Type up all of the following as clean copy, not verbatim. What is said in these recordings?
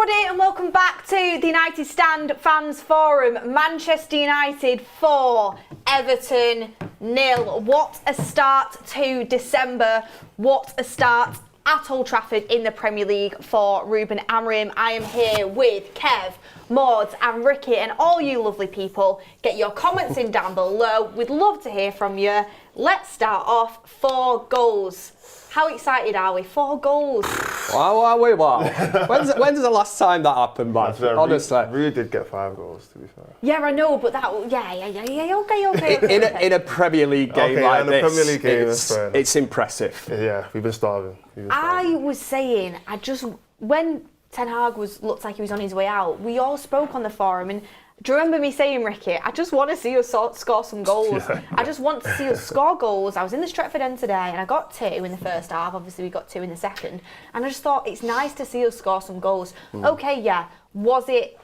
everybody, and welcome back to the United Stand Fans Forum. Manchester United 4, Everton 0. What a start to December. What a start at Old Trafford in the Premier League for Ruben Amorim. I am here with Kev, Maud and Ricky, and all you lovely people. Get your comments in down below. We'd love to hear from you. Let's start off. 4 goals. How excited are we? 4 goals. Wow, are we? Wow. When's the last time that happened, man? Honestly. Really did get 5 goals, to be fair. Yeah, I know, but that... Okay. In a Premier League game like this, Premier League game, it's impressive. Yeah, we've been starving. I was saying, when Ten Hag looked like he was on his way out, we all spoke on the forum, and do you remember me saying, Ricky, I just want to see us score some goals. Yeah. I just want to see us score goals. I was in the Stretford end today and I got 2 in the first half. Obviously, we got 2 in the second. And I just thought it's nice to see us score some goals. Okay, yeah, was it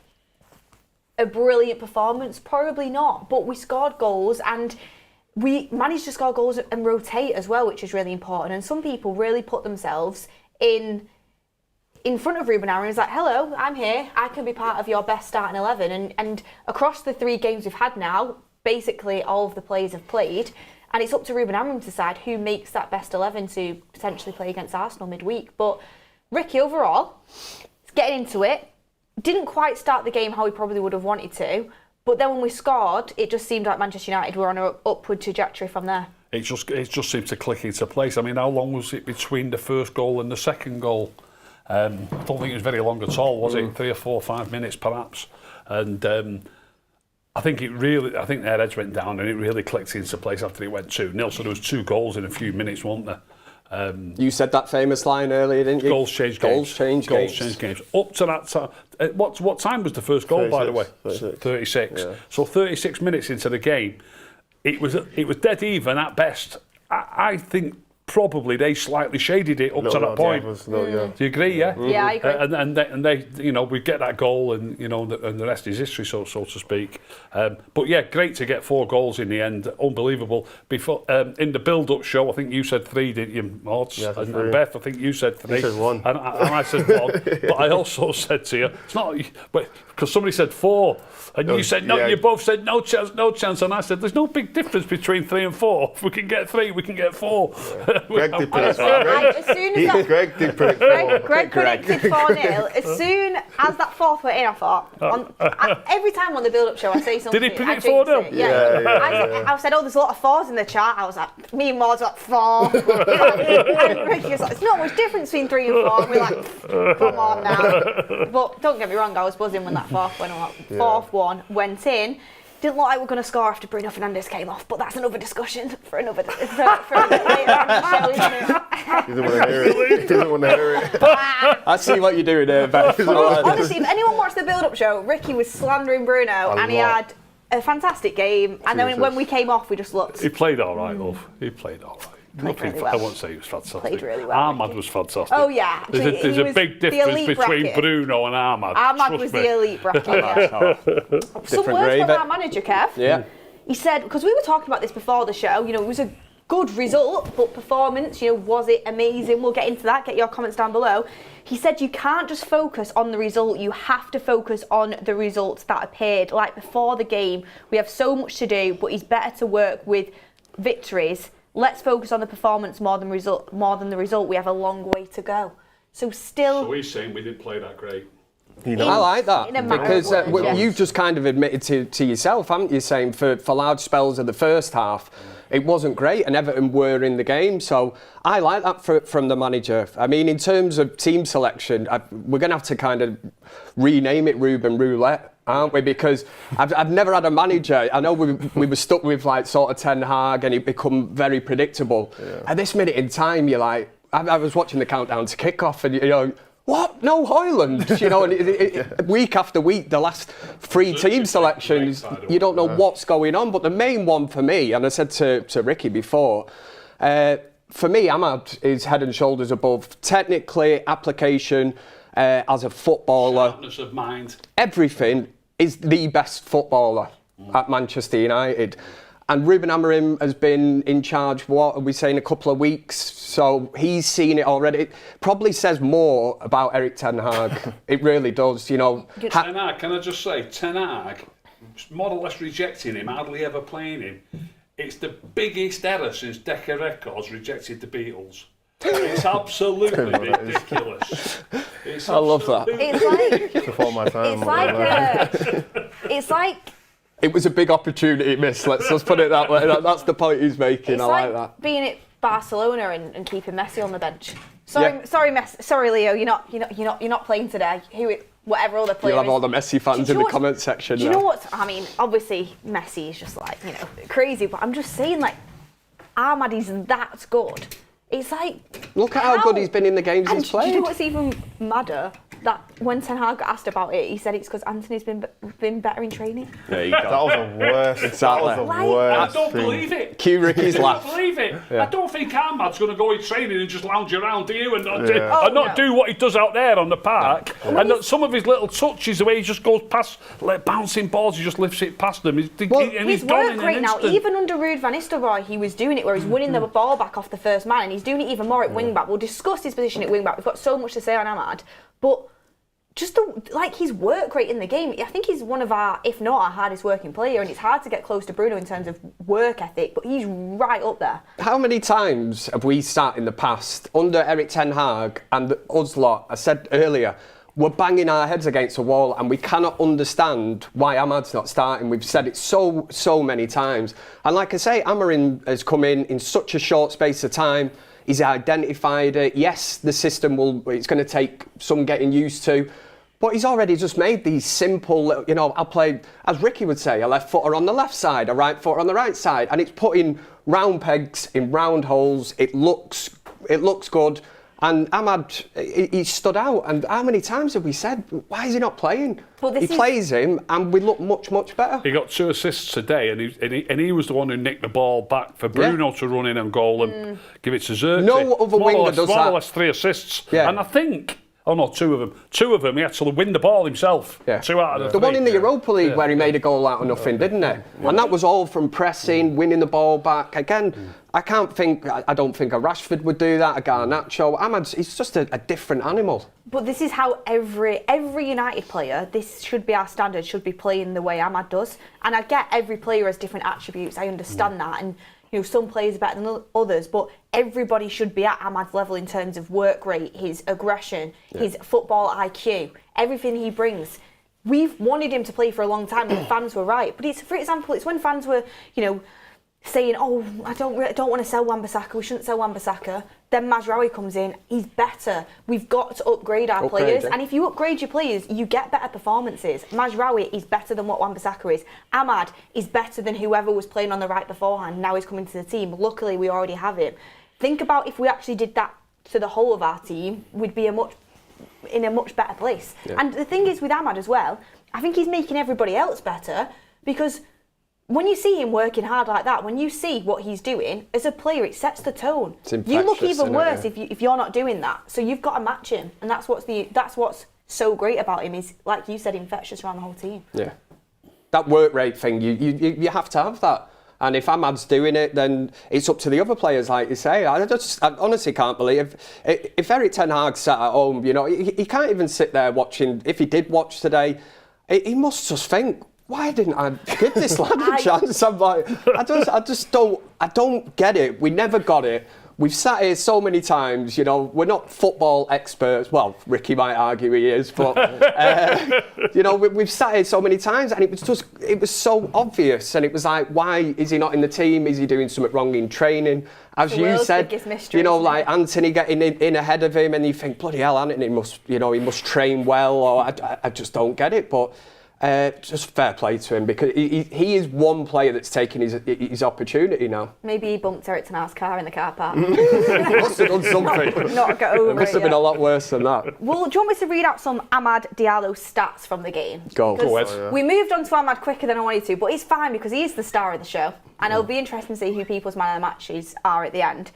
a brilliant performance? Probably not. But we scored goals and we managed to score goals and rotate as well, which is really important. And some people really put themselves in front of Ruben Amorim. Is like, hello, I'm here. I can be part of your best starting 11. And across the 3 games we've had now, basically all of the players have played. And it's up to Ruben Amorim to decide who makes that best 11 to potentially play against Arsenal midweek. But Ricky, overall, getting into it, didn't quite start the game how we probably would have wanted to. But then when we scored, it just seemed like Manchester United were on an upward trajectory from there. It just seemed to click into place. I mean, how long was it between the first goal and the second goal? I don't think it was very long at all, was it? 3 or 4 or 5 minutes perhaps. And I think their heads went down and it really clicked into place after it went 2-0. So there was 2 goals in a few minutes, weren't there? You said that famous line earlier, didn't you? Goals change games. Goals change games. Up to that time. What time was the first goal, 36, by the way? 36. Yeah. So 36 minutes into the game, it was dead even at best. I think probably they slightly shaded it up to that point. Do you agree? Yeah. Yeah, I agree. And they, we get that goal, and and the rest is history, so to speak. But yeah, great to get 4 goals in the end. Unbelievable. Before in the build-up show, I think you said 3, didn't you, Mods? Yeah, and Beth, I think you said 3. You said 1. And I said 1. But I also said to you, it's not, because somebody said 4, and you said no. Yeah. You both said no chance, and I said there's no big difference between 3 and 4. If we can get 3, we can get 4. Yeah. Greg predicted 4-0. As soon as that 4th went in, I thought, every time on the build-up show I say something. Did he predict 4-0? Yeah. I said, there's a lot of 4s in the chart. I was like, me and Maud's like, 4. And Ricky was like, there's not much difference between 3 and 4. And we're like, come on now. But don't get me wrong, I was buzzing when that 4th went on. 4th one went in. Didn't look like we were going to score after Bruno Fernandes came off, but that's another discussion for another for a bit later on the show, isn't it? You don't want to hear it. You don't want to hear it. I see what you're doing there, Beth. Honestly, if anyone watched the build-up show, Ricky was slandering Bruno, and he had a fantastic game. And then when we came off, we just looked. He played all right, love. He played all right. Really well. I won't say he was fantastic. Played really well. Amad was fantastic. Oh yeah, there's a big difference between bracket. Bruno and Amad. Amad was the elite bracket. Some words from our manager, Kev. Yeah. He said, because we were talking about this before the show. It was a good result, but performance. Was it amazing? We'll get into that. Get your comments down below. He said you can't just focus on the result. You have to focus on the results that appeared. Like before the game, we have so much to do, but it's better to work with victories. Let's focus on the performance more than the result. We have a long way to go. So he's saying we didn't play that great. I like that because you've just kind of admitted to yourself, haven't you, saying for large spells of the first half, it wasn't great and Everton were in the game. So I like that from the manager. I mean, in terms of team selection, we're going to have to kind of rename it Ruben Roulette, aren't we? Because I've never had a manager. I know we were stuck with sort of Ten Hag and it become very predictable. Yeah. At this minute in time, you're like, I was watching the countdown to kick-off and what? No Højlund, and week after week, the last 3 team selections, you don't know what's going on. But the main one for me, and I said to Ricky before, for me, Amad is head and shoulders above technically, application, as a footballer. Sharpness of mind. Everything is the best footballer at Manchester United. And Ruben Amorim has been in charge, what are we saying, a couple of weeks? So he's seen it already. It probably says more about Erik ten Hag. It really does, you know. Ten Hag, can I just say, Ten Hag, more or less rejecting him, hardly ever playing him. It's the biggest error since Decca Records rejected the Beatles. It's absolutely ridiculous. I love that. It's like it was a big opportunity missed. Let's just put it that way. That's the point he's making. It's I like that. Being at Barcelona and keeping Messi on the bench. Sorry, Leo. You're not playing today. Whatever other player. You'll have all the Messi fans in the comment section. Do you know what? I mean, obviously Messi is just like crazy, but I'm just saying Amad is that good. It's like look at how good he's been in the games he's played. Do you know what's even madder? That when Ten Hag got asked about it, he said it's because Anthony's been better in training. There you go. That was the worst. Exactly. That was the worst. I don't believe it. Cue Ricky's laugh. I don't believe it. Yeah. I don't think Amad's going to go in training and just lounge around, do you? And not do what he does out there on the park. No. And some of his little touches, the way he just goes past, like bouncing balls, he just lifts it past them. He's work rate now, even under Ruud van Nistelrooy, he was doing it where he's winning the ball back off the first man, and he's doing it even more at wing back. We'll discuss his position at wing back. We've got so much to say on Amad, but just his work rate in the game, I think he's one of our, if not our hardest working player, and it's hard to get close to Bruno in terms of work ethic, but he's right up there. How many times have we sat in the past under Erik ten Hag and us lot, I said earlier, we're banging our heads against a wall and we cannot understand why Amad's not starting. We've said it so many times. And like I say, Amorim has come in such a short space of time. He's identified it. Yes, the system it's going to take some getting used to. But he's already just made these simple, I'll play, as Ricky would say, a left footer on the left side, a right footer on the right side. And it's putting round pegs in round holes. It looks good. And Amad, he stood out. And how many times have we said, why is he not playing? He plays him and we look much better. He got 2 assists today and he was the one who nicked the ball back for Bruno to run in and goal and give it to Zirkzee. No other winger does that. More or less 3 assists. Yeah. And I think... Oh no, 2 of them. 2 of them, he had to win the ball himself. Yeah. 2 out of the 3. The one in the Europa League where he made a goal out of nothing, didn't he? And that was all from pressing, winning the ball back. Again, I don't think a Rashford would do that, a Garnacho. Amad's, he's just a different animal. But this is how every United player, this should be our standard, should be playing the way Amad does. And I get every player has different attributes, I understand that. And some players are better than others, but everybody should be at Amad's level in terms of work rate, his aggression, his football IQ, everything he brings. We've wanted him to play for a long time, and the fans were right. But for example, it's when fans were, saying, "Oh, I don't want to sell Wan-Bissaka. We shouldn't sell Wan-Bissaka." Then Mazraoui comes in. He's better. We've got to upgrade our players, and if you upgrade your players, you get better performances. Mazraoui is better than what Wan-Bissaka is. Amad is better than whoever was playing on the right beforehand. Now he's coming to the team. Luckily, we already have him. Think about if we actually did that to the whole of our team, we'd be in a much better place. Yeah. And the thing is with Amad as well, I think he's making everybody else better because when you see him working hard like that, when you see what he's doing, as a player, it sets the tone. You look even worse if you're not doing that. So you've got to match him, and that's what's so great about him is, like you said, infectious around the whole team. Yeah, that work rate thing, you have to have that. And if Amad's doing it, then it's up to the other players, like you say. I honestly can't believe if Erik ten Hag sat at home, he can't even sit there watching. If he did watch today, he must just think, why didn't I give this lad a chance? I'm like, I don't get it. We never got it. We've sat here so many times, we're not football experts. Well, Ricky might argue he is, but, we've sat here so many times and it was so obvious. And it was like, why is he not in the team? Is he doing something wrong in training? As you said, like Anthony getting in ahead of him and you think, bloody hell, Anthony he must train well, or I just don't get it. But just fair play to him because he is one player that's taken his opportunity now. Maybe he bumped Erik ten Hag's car in the car park. Must have done something. Not got over it. It must have been a lot worse than that. Well, do you want me to read out some Amad Diallo stats from the game? Go ahead. We moved on to Amad quicker than I wanted to, but it's fine because he is the star of the show, and it'll be interesting to see who people's man of the matches are at the end.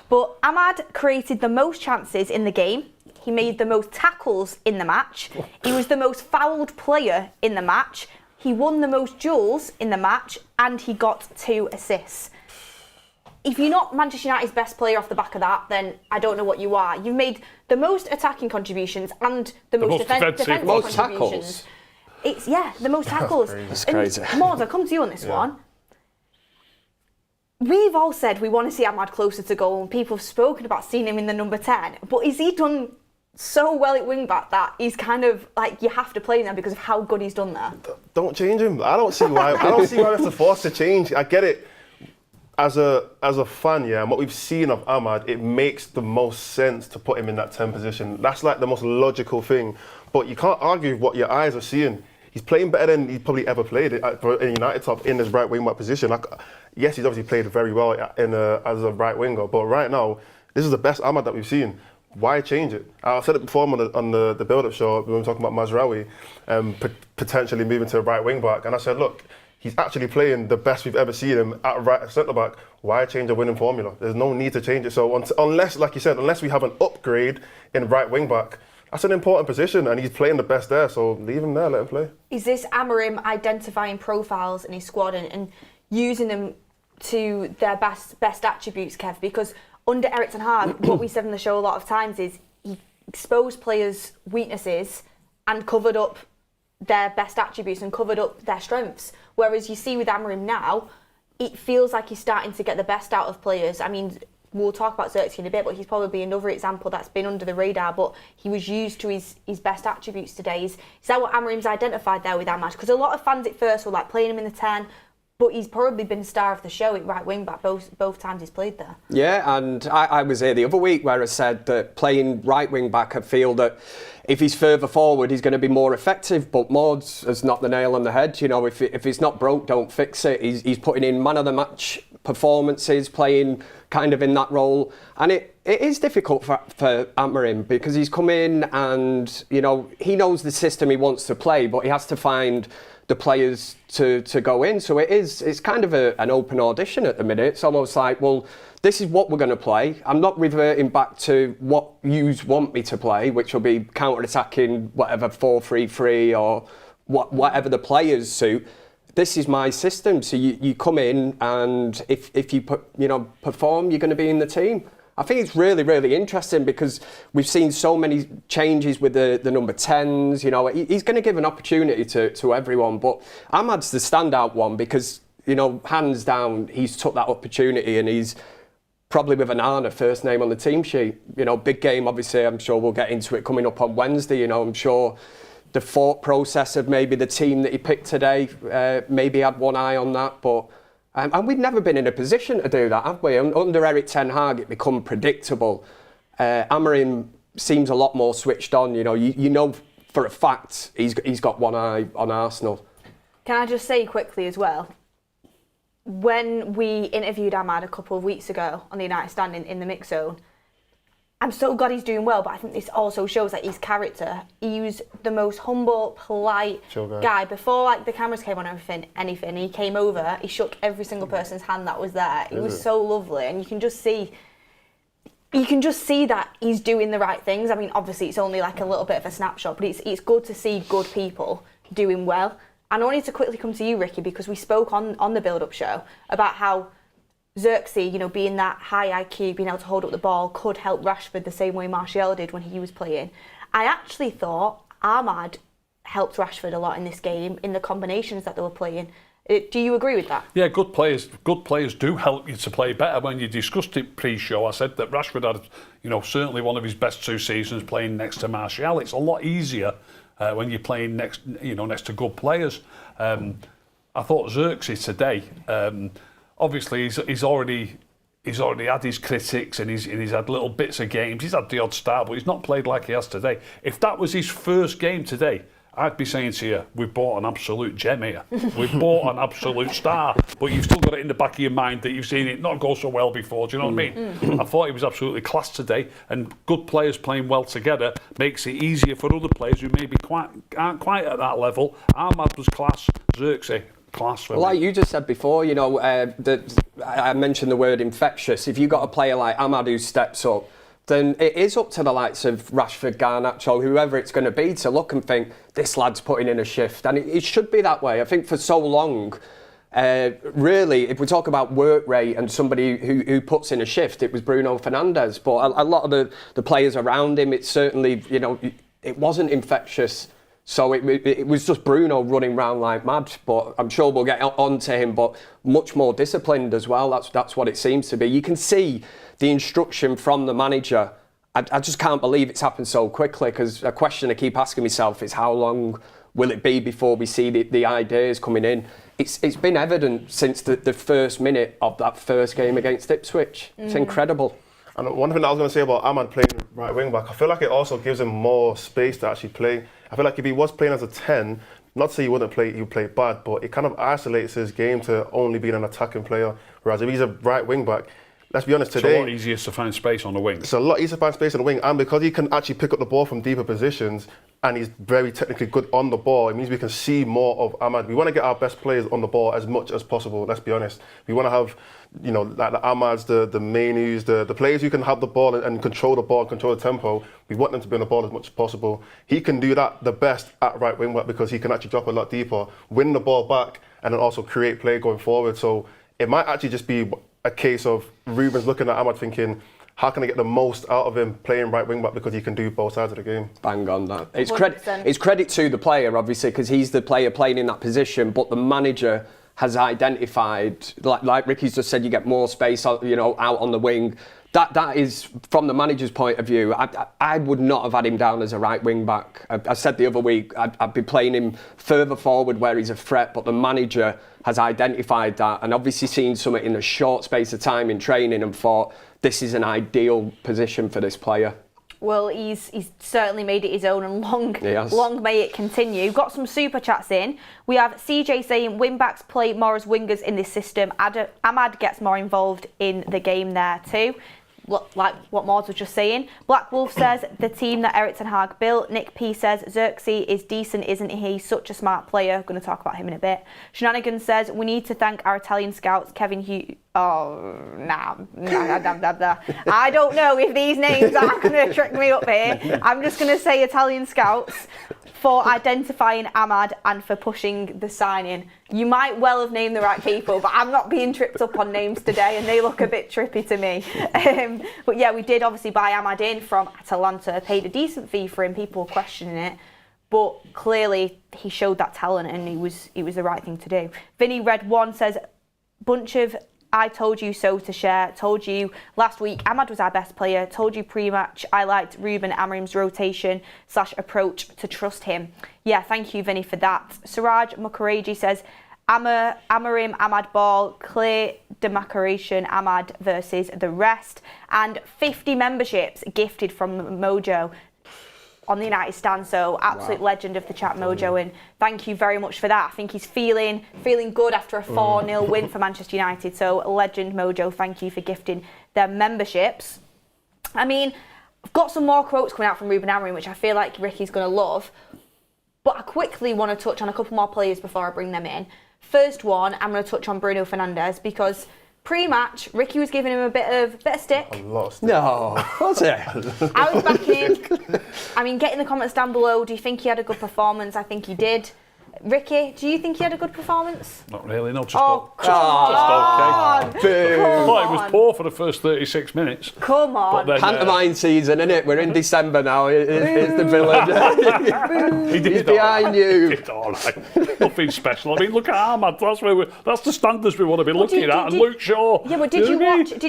But Amad created the most chances in the game. He made the most tackles in the match. He was the most fouled player in the match. he won the most duels in the match and he got 2 assists. If you're not Manchester United's best player off the back of that, then I don't know what you are. You've made the most attacking contributions and the most defensive most contributions. Tackles. The most tackles. That's crazy. Maud, I'll come to you on this one. We've all said we want to see Amad closer to goal, and people have spoken about seeing him in the number 10. But is he done so well at wing back that he's kind of like, you have to play him there because of how good he's done there? Don't change him. I don't see why. I don't see why we have to force the change. I get it. As a fan, yeah, and what we've seen of Amad, it makes the most sense to put him in that 10 position. That's like the most logical thing. But you can't argue with what your eyes are seeing. He's playing better than he's probably ever played in United top in his right wing back position. Yes, he's obviously played very well as a right winger, but right now, this is the best Amad that we've seen. Why change it? I said it before on the build-up show when we were talking about Mazraoui potentially moving to a right wing back, and I said, look, he's actually playing the best we've ever seen him at right centre back. Why change a winning formula? There's no need to change it. So unless, like you said, unless we have an upgrade in right wing back, that's an important position, and he's playing the best there. So leave him there, let him play. Is this Amorim identifying profiles in his squad and using them to their best attributes, Kev? Because under Eric Ten Hag, what we said on the show a lot of times is he exposed players' weaknesses and covered up their best attributes and covered up their strengths. Whereas you see with Amorim now, it feels like he's starting to get the best out of players. I mean, we'll talk about Zirkzee in a bit, but he's probably another example that's been under the radar, but he was used to his best attributes today. Is that what Amorim's identified there with Amad? Because a lot of fans at first were like playing him in the 10, but he's probably been star of the show at right wing back both times he's played there. Yeah, and I was here the other week where I said that playing right wing back, I feel that if he's further forward, he's going to be more effective. But Maud has knocked the nail on the head. You know, if it's not broke, don't fix it. He's putting in man of the match performances, playing kind of in that role, and it is difficult for Amorim because he's come in and, you know, he knows the system he wants to play, but he has to find the players to go in. So it's kind of an open audition at the minute. It's almost like, well, this is what we're going to play. I'm not reverting back to what you want me to play, which will be counter-attacking, whatever, 4-3-3 or whatever the players suit. This is my system. So you come in, and if you perform, you're going to be in the team. I think it's really, really interesting because we've seen so many changes with the number 10s. You know, he's going to give an opportunity to everyone, but Amad's the standout one because, you know, hands down, he's took that opportunity and he's probably with an Anna first name on the team sheet. You know, big game, obviously, I'm sure we'll get into it coming up on Wednesday. You know, I'm sure the thought process of maybe the team that he picked today, maybe had one eye on that, but and we've never been in a position to do that, have we? Under Eric Ten Hag, it become predictable. Amorim seems a lot more switched on. You know, you know for a fact he's got one eye on Arsenal. Can I just say quickly as well, when we interviewed Amad a couple of weeks ago on the United Stand in the mix zone, I'm so glad he's doing well, but I think this also shows that his character. He was the most humble, polite guy. Before like the cameras came on anything, he came over, he shook every single person's hand that was there. It was so lovely, and you can just see that he's doing the right things. I mean, obviously it's only like a little bit of a snapshot, but it's good to see good people doing well. And I wanted to quickly come to you, Ricky, because we spoke on the build-up show about how Zirkzee, you know, being that high IQ, being able to hold up the ball, could help Rashford the same way Martial did when he was playing. I actually thought Amad helped Rashford a lot in this game, in the combinations that they were playing. Do you agree with that? Yeah, good players do help you to play better. When you discussed it pre-show, I said that Rashford had, you know, certainly one of his best 2 seasons playing next to Martial. It's a lot easier when you're playing next to good players. I thought Zirkzee today. Obviously, he's already had his critics and he's had little bits of games. He's had the odd start, but he's not played like he has today. If that was his first game today, I'd be saying to you, we've bought an absolute gem here. We've bought an absolute star. But you've still got it in the back of your mind that you've seen it not go so well before. Do you know what I mean? I thought he was absolutely class today, and good players playing well together makes it easier for other players who maybe aren't quite at that level. Amad was class, Zirkzee. Class for like me. you just said before, you know, I mentioned the word infectious. If you've got a player like Amad who steps up, then it is up to the likes of Rashford, Garnacho, whoever it's going to be, to look and think, this lad's putting in a shift. And it should be that way. I think for so long, really, if we talk about work rate and somebody who puts in a shift, it was Bruno Fernandes. But a lot of the players around him, it's certainly, you know, it wasn't infectious. So it was just Bruno running around like mad. But I'm sure we'll get on to him, but much more disciplined as well. That's what it seems to be. You can see the instruction from the manager. I just can't believe it's happened so quickly, because a question I keep asking myself is how long will it be before we see the ideas coming in? It's been evident since the first minute of that first game against Ipswich. It's incredible. And one thing that I was going to say about Amad playing right wing back, I feel like it also gives him more space to actually play. I feel like if he was playing as a 10, not to say he wouldn't play, he would play bad, but it kind of isolates his game to only being an attacking player. Whereas if he's a right wing back, let's be honest, today... It's a lot easier to find space on the wing. It's a lot easier to find space on the wing, and because he can actually pick up the ball from deeper positions, and he's very technically good on the ball, it means we can see more of Amad. We want to get our best players on the ball as much as possible, let's be honest. We want to have, you know, like the Amads, the Mainus, the players who can have the ball and control the ball, control the tempo. We want them to be on the ball as much as possible. He can do that the best at right wing back, because he can actually drop a lot deeper, win the ball back, and then also create play going forward. So it might actually just be a case of Ruben's looking at Amad thinking, how can I get the most out of him playing right wing back, because he can do both sides of the game. Bang on that. It's credit to the player, obviously, because he's the player playing in that position, but the manager has identified, like Ricky's just said, you get more space, you know, out on the wing. That is, from the manager's point of view, I would not have had him down as a right wing back. I said the other week, I'd be playing him further forward where he's a threat, but the manager has identified that and obviously seen something in a short space of time in training and thought, this is an ideal position for this player. Well, he's certainly made it his own, and long may it continue. Got some super chats in. We have CJ saying wing-backs play more as wingers in this system. Amad gets more involved in the game there too. Like what Maud was just saying. Black Wolf says the team that Erik ten Hag built. Nick P says Zirkzee is decent, isn't he? Such a smart player. Going to talk about him in a bit. Shenanigans says we need to thank our Italian scouts, Kevin Hughes. Oh, nah. I don't know if these names are going to trick me up here. I'm just going to say Italian scouts for identifying Amad and for pushing the signing. You might well have named the right people, but I'm not being tripped up on names today, and they look a bit trippy to me. But yeah, we did obviously buy Amad in from Atalanta, paid a decent fee for him. People were questioning it, but clearly he showed that talent, and it was the right thing to do. Vinny Red One says, bunch of I told you so to share. Told you last week Amad was our best player. Told you pre-match I liked Ruben Amorim's rotation / approach to trust him. Yeah, thank you, Vinny, for that. Siraj Mukherjee says Amorim, Amad ball, clear demarcation, Amad versus the rest. And 50 memberships gifted from Mojo on the United stand, so absolute legend of the chat, Mojo, and thank you very much for that. I think he's feeling good after a 4-0 win for Manchester United, so legend Mojo, thank you for gifting their memberships. I mean, I've got some more quotes coming out from Ruben Amorim, which I feel like Ricky's going to love, but I quickly want to touch on a couple more players before I bring them in. First one, I'm going to touch on Bruno Fernandes, because pre-match, Ricky was giving him a bit of stick. A lot of stick. No, was it? I was backing him. I mean, get in the comments down below. Do you think he had a good performance? I think he did. Ricky, do you think he had a good performance? Not really, no. Just okay. I thought it was poor for the first 36 minutes. Come on. Then, pantomime season, innit? We're in December now. It's the villain. He's behind you. He did all right. Nothing special. I mean, look at Amad. That's the standards we want to be looking at. And Luke Shaw. Yeah, but did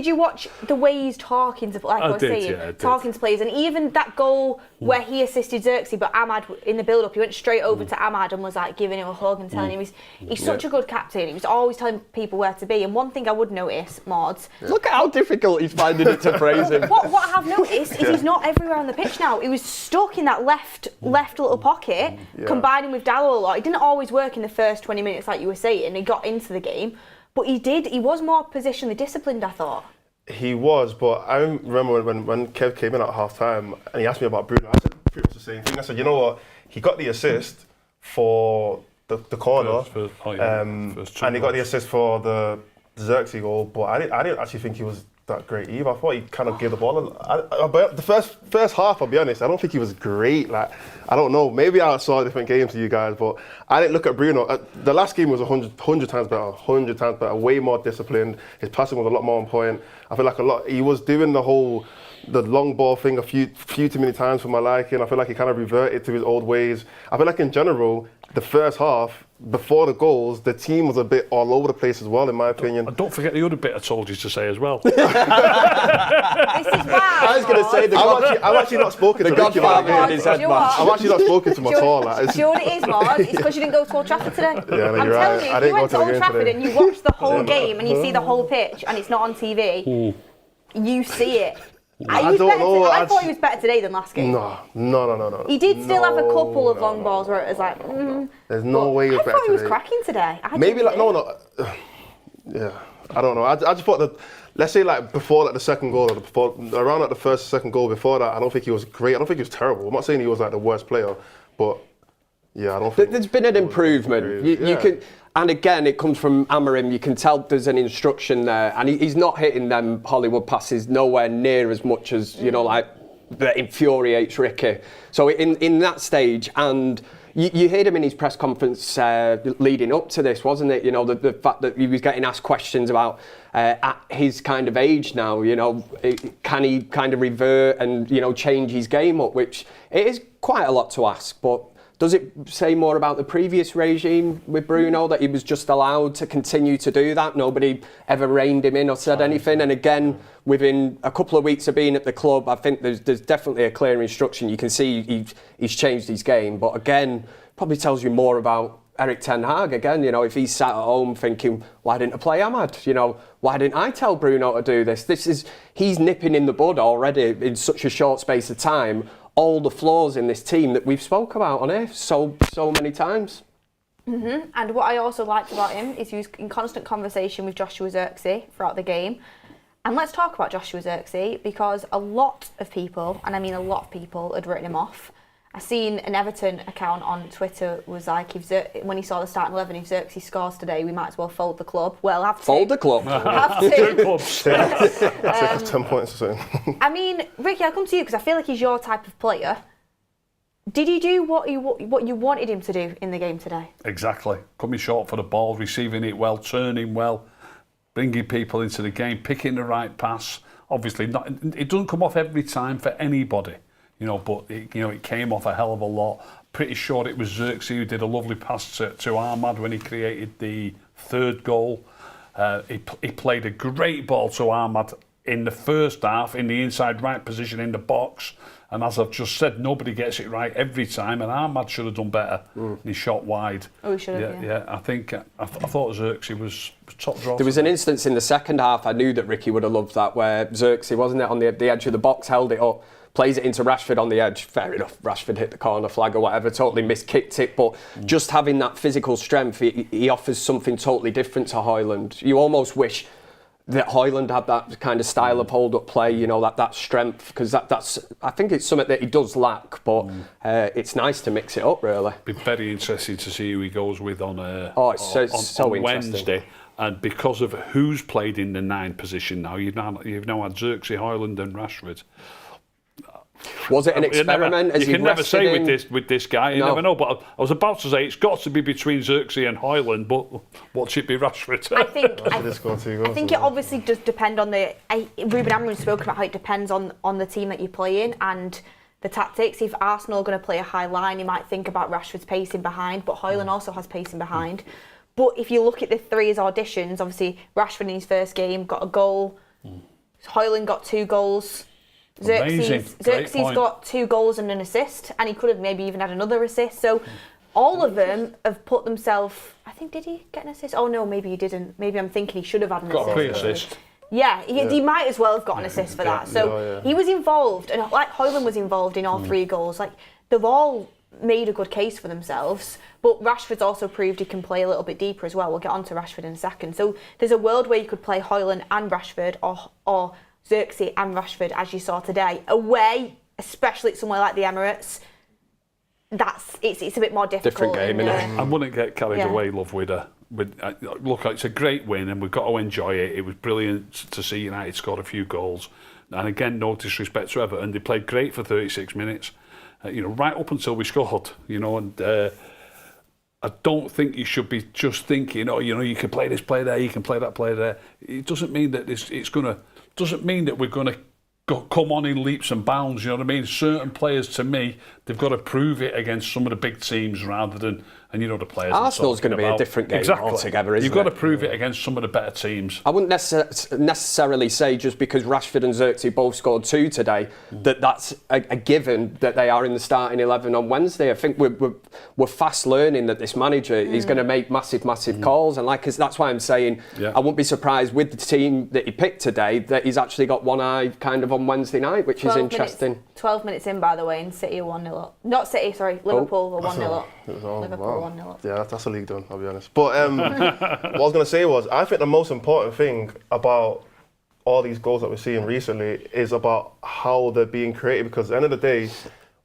you watch the way he's talking to, like I was saying, talking to players, and even that goal where he assisted Zirkzee, but Amad in the build-up, he went straight over to Amad and was like giving him a hug and telling him he's such a good captain. He was always telling people where to be. And one thing I would notice, Mods, look at how difficult he's finding it to praise him. What I have noticed is he's not everywhere on the pitch now. He was stuck in that left little pocket, combining with Diallo a lot. It didn't always work in the first 20 minutes, like you were saying. He got into the game, but he was more positionally disciplined, I thought. He was, but I remember when Kev came in at half-time and he asked me about Bruno, I said pretty much the same thing. I said, you know what, he got the assist for the corner, and he got the assist for the Zirkzee goal, but I didn't actually think he was that great either. I thought he kind of gave the ball. But the first half, I'll be honest, I don't think he was great. Like, I don't know, maybe I saw a different game to you guys, but I didn't look at Bruno. The last game was 100 times better, 100 times better, way more disciplined. His passing was a lot more on point. I feel like he was doing the long ball thing a few too many times for my liking. I feel like he kind of reverted to his old ways. I feel like in general, the first half, before the goals, the team was a bit all over the place as well, in my opinion. And don't forget the other bit I told you to say as well. This is why. I was going to say I've actually not spoken to Ricky. Godfather. I've actually not spoken to him at all. Do you know what it is, Mars? It's because you didn't go to Old Trafford today. Yeah, no, I'm you're telling right. you, if you went to Old Trafford and you watched the whole game and you see the whole pitch and it's not on TV, you see it. I thought he was better today than last game. No. He did still have a couple of long balls where it was like, There's no way he was better today. I thought he was cracking today. Maybe like, no. Yeah, I don't know. I just thought that, let's say like before like the second goal, or around like the first, second goal before that, I don't think he was great. I don't think he was terrible. I'm not saying he was like the worst player, but yeah, I don't think. There's been an improvement. You can. And again, it comes from Amorim. You can tell there's an instruction there, and he's not hitting them Hollywood passes nowhere near as much as like that infuriates Ricky. So in that stage, and you heard him in his press conference leading up to this, wasn't it? The fact that he was getting asked questions about at his kind of age now. Can he kind of revert and change his game up? Which it is quite a lot to ask, but. Does it say more about the previous regime with Bruno, that he was just allowed to continue to do that? Nobody ever reined him in or said anything. And again, within a couple of weeks of being at the club, I think there's definitely a clear instruction. You can see he's changed his game. But again, probably tells you more about Erik ten Hag. Again, if he's sat at home thinking, why didn't I play Amad? Why didn't I tell Bruno to do this? He's nipping in the bud already in such a short space of time. All the flaws in this team that we've spoke about on here so many times. Mm-hmm. And what I also liked about him is he was in constant conversation with Joshua Zirkzee throughout the game. And let's talk about Joshua Zirkzee, because a lot of people, and I mean a lot of people, had written him off. I seen an Everton account on Twitter was like, when he saw the starting 11, if Zirkzee scores today, we might as well fold the club. Well, have to. Fold the club? Have to. Take us 10 points or something. I mean, Ricky, I'll come to you because I feel like he's your type of player. Did he do what you wanted him to do in the game today? Exactly. Coming short for the ball, receiving it well, turning well, bringing people into the game, picking the right pass. Obviously, it doesn't come off every time for anybody. But it came off a hell of a lot. Pretty sure it was Zirkzee who did a lovely pass to Amad when he created the third goal. He played a great ball to Amad in the first half, in the inside right position in the box. And as I've just said, nobody gets it right every time, and Amad should have done better. He shot wide. Oh, he should have, yeah. I thought Zirkzee was top draw. There was an instance in the second half, I knew that Ricky would have loved that, where Zirkzee, wasn't it, on the edge of the box, held it up, plays it into Rashford on the edge. Fair enough, Rashford hit the corner flag or whatever, totally miskicked it, but just having that physical strength, he offers something totally different to Højlund. You almost wish that Højlund had that kind of style of hold-up play, that strength, because that's I think it's something that he does lack, but it's nice to mix it up, really. Be very interesting to see who he goes with on Wednesday. And because of who's played in the 9 position now, you've now had Zirkzee, Højlund and Rashford. Was it an experiment? You can never say with this guy. You never know. But I was about to say it's got to be between Zirkzee and Højlund, but what should be Rashford? I think it obviously does depend on Ruben Amorim spoke about how it depends on the team that you're playing and the tactics. If Arsenal are going to play a high line, you might think about Rashford's pacing behind, but Højlund also has pacing behind. But if you look at the 3 as auditions, obviously Rashford in his first game got a goal. Højlund got 2 goals. Zirkzee's got 2 goals and an assist, and he could have maybe even had another assist. So all of them have put themselves. I think, did he get an assist? Oh no, maybe he didn't. Maybe I'm thinking he should have had an assist. Got a pre-assist. Yeah, he might as well have got an assist for that. So he was involved, and like Højlund was involved in all 3 goals. Like they've all made a good case for themselves. But Rashford's also proved he can play a little bit deeper as well. We'll get on to Rashford in a second. So there's a world where you could play Højlund and Rashford, or Zirkzee and Rashford, as you saw today. Away, especially at somewhere like the Emirates, it's a bit more difficult. Different game, isn't it? I wouldn't get carried away, love, with a look, it's a great win and we've got to enjoy it. It was brilliant to see United score a few goals. And again, no disrespect to Everton, they played great for 36 minutes, right up until we scored, and I don't think you should be just thinking, you can play this player there, you can play that player there. It doesn't mean that doesn't mean that we're going to come on in leaps and bounds, you know what I mean? Certain players, to me, they've got to prove it against some of the big teams rather than, the players. Arsenal's going to be a different game altogether, isn't it? You've got to prove it against some of the better teams. I wouldn't necessarily say just because Rashford and Zirkzee both scored 2 today that's a given that they are in the starting 11 on Wednesday. I think we're fast learning that this manager is going to make massive calls, and that's why I'm saying I wouldn't be surprised with the team that he picked today that he's actually got one eye kind of on Wednesday night, which is interesting. 12 minutes in, by the way, and City are 1-0 up. Not City, sorry, Liverpool were 1-0 up. Liverpool 1-0 up. Yeah, that's a league done, I'll be honest. But what I was going to say was, I think the most important thing about all these goals that we're seeing recently is about how they're being created, because at the end of the day,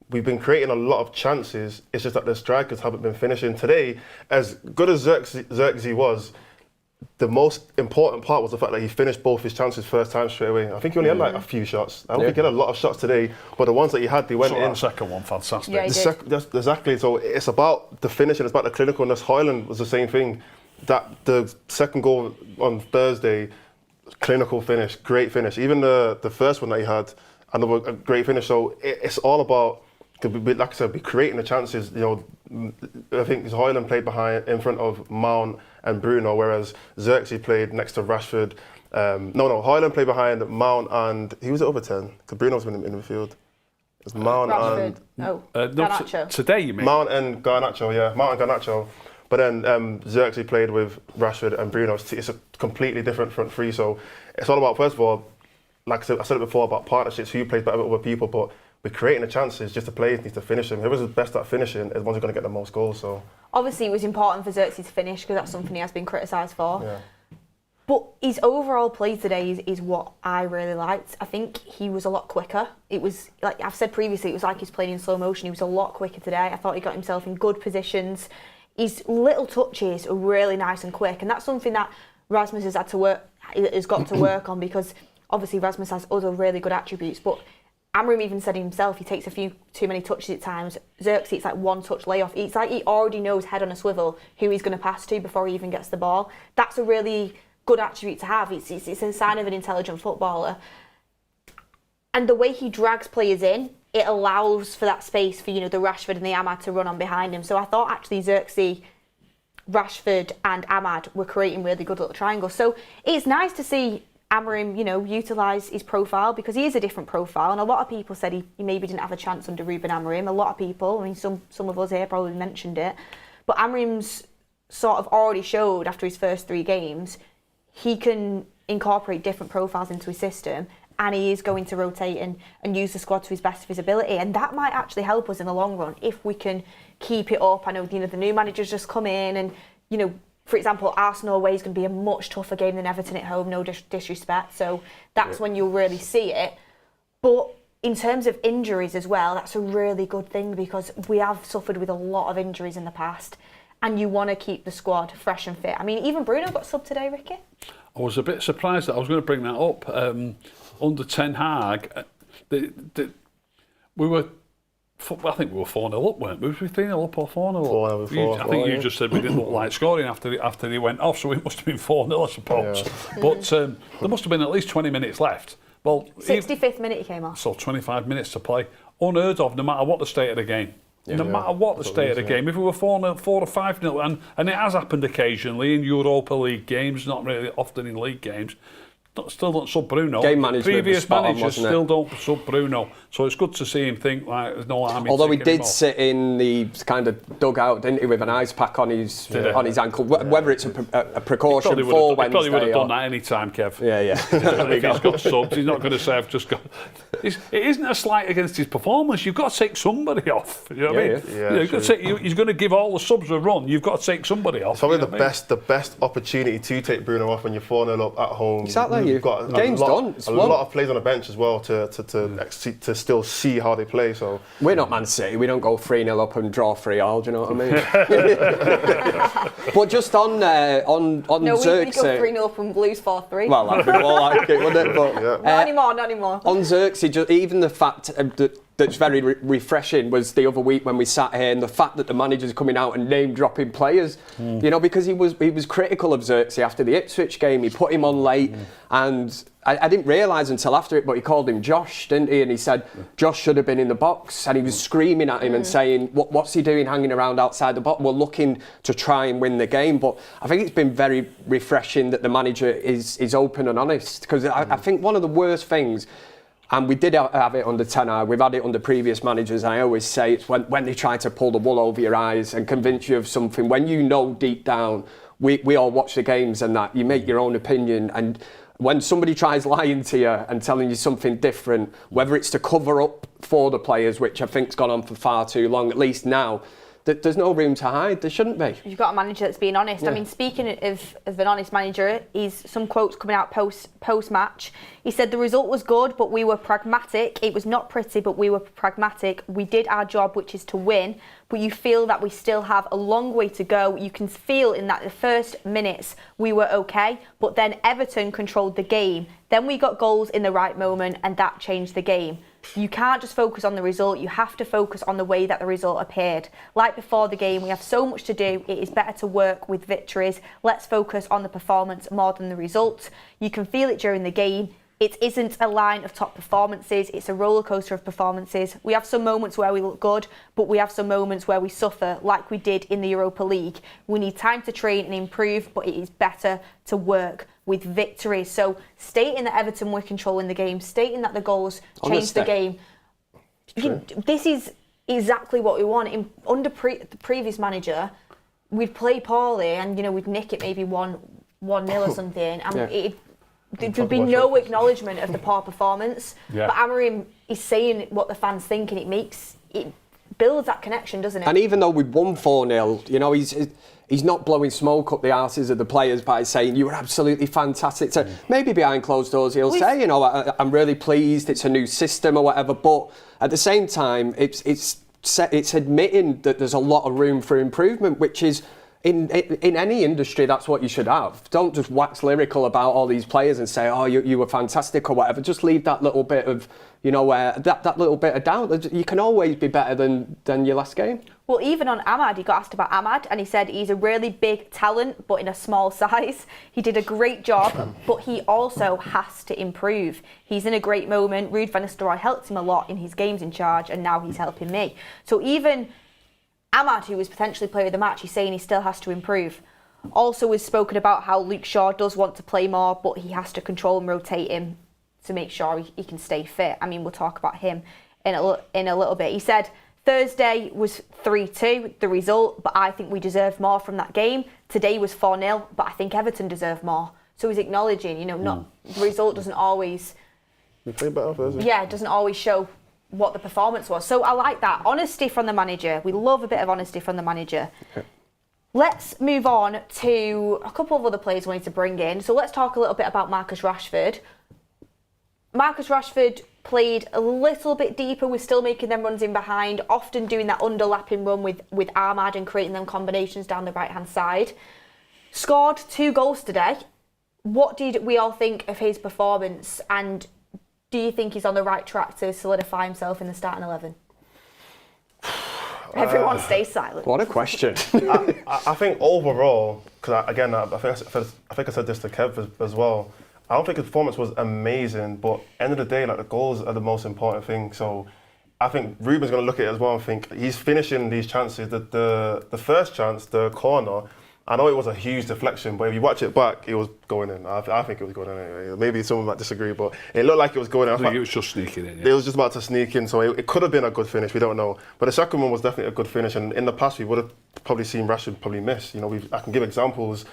we've been creating a lot of chances. It's just that the strikers haven't been finishing. Today, as good as Zirkzee was, the most important part was the fact that he finished both his chances first time straight away. I think he only had a few shots. I don't think he had a lot of shots today, but the ones that he had, they went in. That second one, fantastic. Yeah, exactly. So it's about the finishing, it's about the clinicalness. Højlund was the same thing. That the second goal on Thursday, clinical finish, great finish. Even the first one that he had, another great finish. So it's all about, like I said, be creating the chances. I think Højlund played in front of Mount and Bruno, whereas Zirkzee played next to Rashford. Højlund played behind Mount and who was it over 10? Because Bruno's been in the midfield. It's Mount Rashford. and today you mean? Mount and Garnacho, yeah, Mount and Garnacho. But then Zirkzee played with Rashford and Bruno. It's a completely different front three. So it's all about, first of all, like I said it before, about partnerships, who plays better with other people, but we're creating the chances, just the players need to finish them. Whoever's the best at finishing is the ones who are going to get the most goals. So obviously it was important for Zirkzee to finish because that's something he has been criticised for. Yeah. But his overall play today is what I really liked. I think he was a lot quicker. It was, like I've said previously, it was like he's playing in slow motion. He was a lot quicker today. I thought he got himself in good positions. His little touches are really nice and quick, and that's something that Rasmus has got to work on, because obviously Rasmus has other really good attributes, but Amorim even said himself he takes a few too many touches at times. Zirkzee, it's like one touch layoff. It's like he already knows head on a swivel who he's going to pass to before he even gets the ball. That's a really good attribute to have. It's a sign of an intelligent footballer. And the way he drags players in, it allows for that space for, the Rashford and the Amad to run on behind him. So I thought actually Zirkzee, Rashford and Amad were creating really good little triangles. So it's nice to see Amorim, utilise his profile, because he is a different profile, and a lot of people said he maybe didn't have a chance under Ruben Amorim. A lot of people, some of us here probably mentioned it, but Amorim's sort of already showed after his first 3 games he can incorporate different profiles into his system, and he is going to rotate and use the squad to his best of his ability, and that might actually help us in the long run if we can keep it up. I know the new manager's just come in, and for example, Arsenal away is going to be a much tougher game than Everton at home, no disrespect. So that's when you'll really see it. But in terms of injuries as well, that's a really good thing, because we have suffered with a lot of injuries in the past, and you want to keep the squad fresh and fit. I mean, even Bruno got subbed today, Ricky. I was a bit surprised that I was going to bring that up. Under Ten Hag, we were... I think we were 4-0 up, weren't we? Was we 3-0 up or 4-0 up? 4-0. I think you just said we didn't look like scoring after he went off, so it must have been 4-0, I suppose. Yeah. But there must have been at least 20 minutes left. Well, 65th minute he came off. So 25 minutes to play. Unheard of, no matter what the state of the game. No matter what the state of the game. If we were 4 or 5-0, and it has happened occasionally in Europa League games, not really often in league games, still don't sub Bruno. Game management. Previous managers still don't sub Bruno. So it's good to see him think like there's no harm in. Although he did sit in the kind of dugout, didn't he, with an ice pack on his ankle. Whether it's a precaution for Wednesday. He probably would have done that any time, Kev. Yeah. If he's got subs, he's not going to say I've just got. It isn't a slight against his performance. You've got to take somebody off. You know what I mean? Yeah, he's going to give all the subs a run. You've got to take somebody off. It's probably the best opportunity to take Bruno off when you're 4-0 up at home. Exactly. You've got game's done. A lot of players on the bench as well to still see how they play. So we're not Man City. We don't go 3-0 up and draw 3-3. Do you know what I mean? But just on Zirkzee. We go 3-0 up and lose 4-3. Well, that'd be more like it, wouldn't it? But, not anymore. On Zirkzee, even the fact that's very refreshing was the other week when we sat here, and the fact that the manager's coming out and name dropping players, you know, because he was critical of Zirkzee after the Ipswich game. He put him on late, and I didn't realise until after it, but he called him Josh, didn't he? And he said Josh should have been in the box, and he was screaming at him and saying, what's he doing hanging around outside the box? We're looking to try and win the game. But I think it's been very refreshing that the manager is open and honest, because I think one of the worst things, and we did have it under Ten Hag, we've had it under previous managers, I always say it's when they try to pull the wool over your eyes and convince you of something, when you know deep down, we all watch the games and that, you make your own opinion, and when somebody tries lying to you and telling you something different, whether it's to cover up for the players, which I think's gone on for far too long, at least now, there's no room to hide. There shouldn't be. You've got a manager that's being honest. Yeah. I mean, speaking of an honest manager, some quotes coming out post-match. He said, the result was good, but we were pragmatic. It was not pretty, but we were pragmatic. We did our job, which is to win, but you feel that we still have a long way to go. You can feel in that the first minutes we were okay, but then Everton controlled the game. Then we got goals in the right moment, and that changed the game. You can't just focus on the result, you have to focus on the way that the result appeared. Like before the game, we have so much to do, it is better to work with victories. Let's focus on the performance more than the result. You can feel it during the game. It isn't a line of top performances, it's a roller coaster of performances. We have some moments where we look good, but we have some moments where we suffer, like we did in the Europa League. We need time to train and improve, but it is better to work with victories. So stating that Everton were controlling the game, stating that the goals changed the game, this is exactly what we want. Under the previous manager, we'd play poorly and, you know, we'd nick it maybe 1-0 or something, and there'd be no acknowledgement of the poor performance. But Amorim is saying what the fans think, and it builds that connection, doesn't it? And even though we won 4-0, you know, he's not blowing smoke up the arses of the players by saying you were absolutely fantastic. So maybe behind closed doors he'll say, you know, I'm really pleased, it's a new system or whatever. But at the same time, it's admitting that there's a lot of room for improvement, which is, in any industry, that's what you should have. Don't just wax lyrical about all these players and say, oh, you were fantastic or whatever. Just leave that little bit of, you know, that little bit of doubt. You can always be better than your last game. Well, even on Amad, he got asked about Amad, and he said he's a really big talent, but in a small size. He did a great job, but he also has to improve. He's in a great moment. Ruben Fernandes helped him a lot in his games in charge, and now he's helping me. So even Amad, who was potentially player of the match, he's saying he still has to improve. Also has spoken about how Luke Shaw does want to play more, but he has to control and rotate him to make sure he can stay fit. I mean, we'll talk about him in a little bit. He said Thursday was 3-2, the result, but I think we deserved more from that game. Today was 4-0, but I think Everton deserved more. So he's acknowledging, you know, not the result doesn't always... We played better Thursday. Yeah, it doesn't always show what the performance was. So I like that. Honesty from the manager. We love a bit of honesty from the manager. Okay. Let's move on to a couple of other players we need to bring in. So let's talk a little bit about Marcus Rashford. Marcus Rashford played a little bit deeper, was still making them runs in behind, often doing that underlapping run with Amad and creating them combinations down the right-hand side. Scored 2 goals today. What did we all think of his performance, and do you think he's on the right track to solidify himself in the starting 11? Everyone stays silent. What a question. I think overall, because again, I think I said this to Kev as well, I don't think his performance was amazing, but end of the day, like, the goals are the most important thing. So I think Ruben's going to look at it as well and think he's finishing these chances. The first chance, the corner, I know it was a huge deflection, but if you watch it back, it was going in. I think it was going in anyway. Maybe someone might disagree, but it looked like it was going in. I think it was just sneaking in. Yeah. It was just about to sneak in, so it could have been a good finish. We don't know. But the second one was definitely a good finish, and in the past, we would have probably seen Rashford probably miss. You know, I can give examples.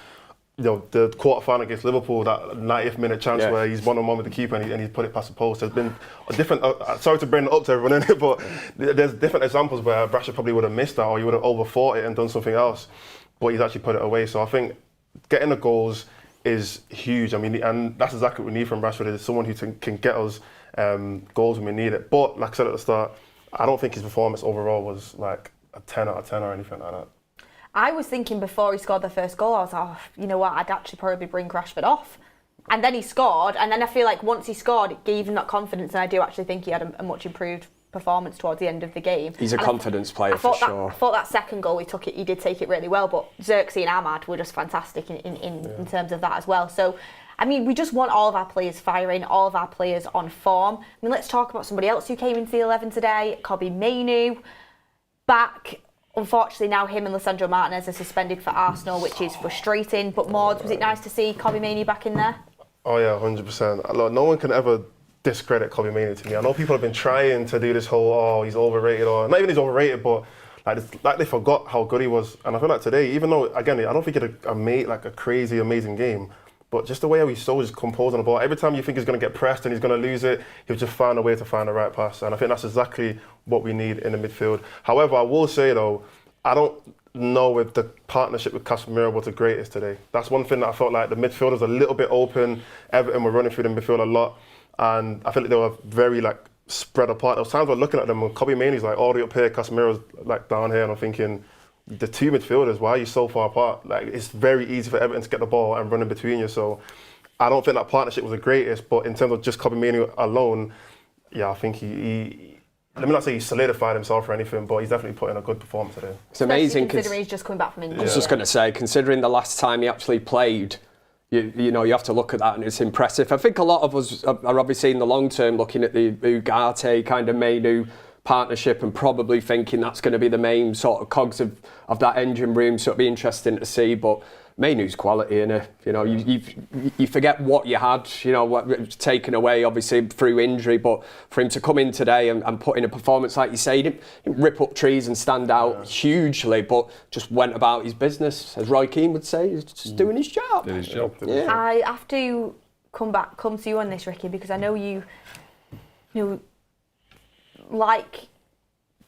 You know, the quarter-final against Liverpool, that 90th minute chance where he's one-on-one with the keeper and he's put it past the post. There's been a different, sorry to bring it up to everyone in it, but there's different examples where Rashford probably would have missed that, or he would have overthought it and done something else, but he's actually put it away. So I think getting the goals is huge. I mean, and that's exactly what we need from Rashford, is someone who can get us goals when we need it. But like I said at the start, I don't think his performance overall was like a 10 out of 10 or anything like that. I was thinking before he scored the first goal, I was like, oh, you know what, I'd actually probably bring Rashford off. And then he scored, and then I feel like once he scored, it gave him that confidence, and I do actually think he had a much improved performance towards the end of the game. He's a confidence player for sure. I thought that second goal, he did take it really well, but Zirkzee and Amad were just fantastic in terms of that as well. So, I mean, we just want all of our players firing, all of our players on form. I mean, let's talk about somebody else who came into the 11 today, Kobbie Mainoo, back. Unfortunately, now him and Lisandro Martinez are suspended for Arsenal, which is frustrating. But Maud, was it nice to see Kobbie Mainoo back in there? Oh yeah, 100%. Look, no one can ever discredit Kobbie Mainoo to me. I know people have been trying to do this whole, oh, he's overrated, or not even he's overrated, but like they forgot how good he was. And I feel like today, even though, again, I don't think he had a crazy, amazing game, but just the way how he's so just composed on the ball. Every time you think he's going to get pressed and he's going to lose it, he'll just find a way to find the right pass. And I think that's exactly what we need in the midfield. However, I will say though, I don't know if the partnership with Casemiro was the greatest today. That's one thing that I felt like the midfield was a little bit open. Everton were running through the midfield a lot, and I feel like they were very spread apart. There was times I was looking at them and Kobbie Mainoo's all the way up here, Casemiro's down here, and I'm thinking, the two midfielders, why are you so far apart? It's very easy for Everton to get the ball and run in between you. So I don't think that partnership was the greatest, but in terms of just Kobbie Mainoo alone, yeah, I think he let me not say he solidified himself or anything, but he's definitely put in a good performance today. It's amazing considering he's just coming back from injury. I was just going to say, considering the last time he actually played, you know, you have to look at that and it's impressive. I think a lot of us are obviously in the long term looking at the Ugarte kind of Mainoo partnership and probably thinking that's going to be the main sort of cogs of that engine room, so it'll be interesting to see. But Mainoo's quality, innit? You know, you forget what you had, you know, what was taken away obviously through injury, but for him to come in today and put in a performance like you say, he didn't rip up trees and stand out hugely, but just went about his business, as Roy Keane would say, he's just doing his job. Did his job. Yeah. I have to come to you on this, Ricky, because I know you like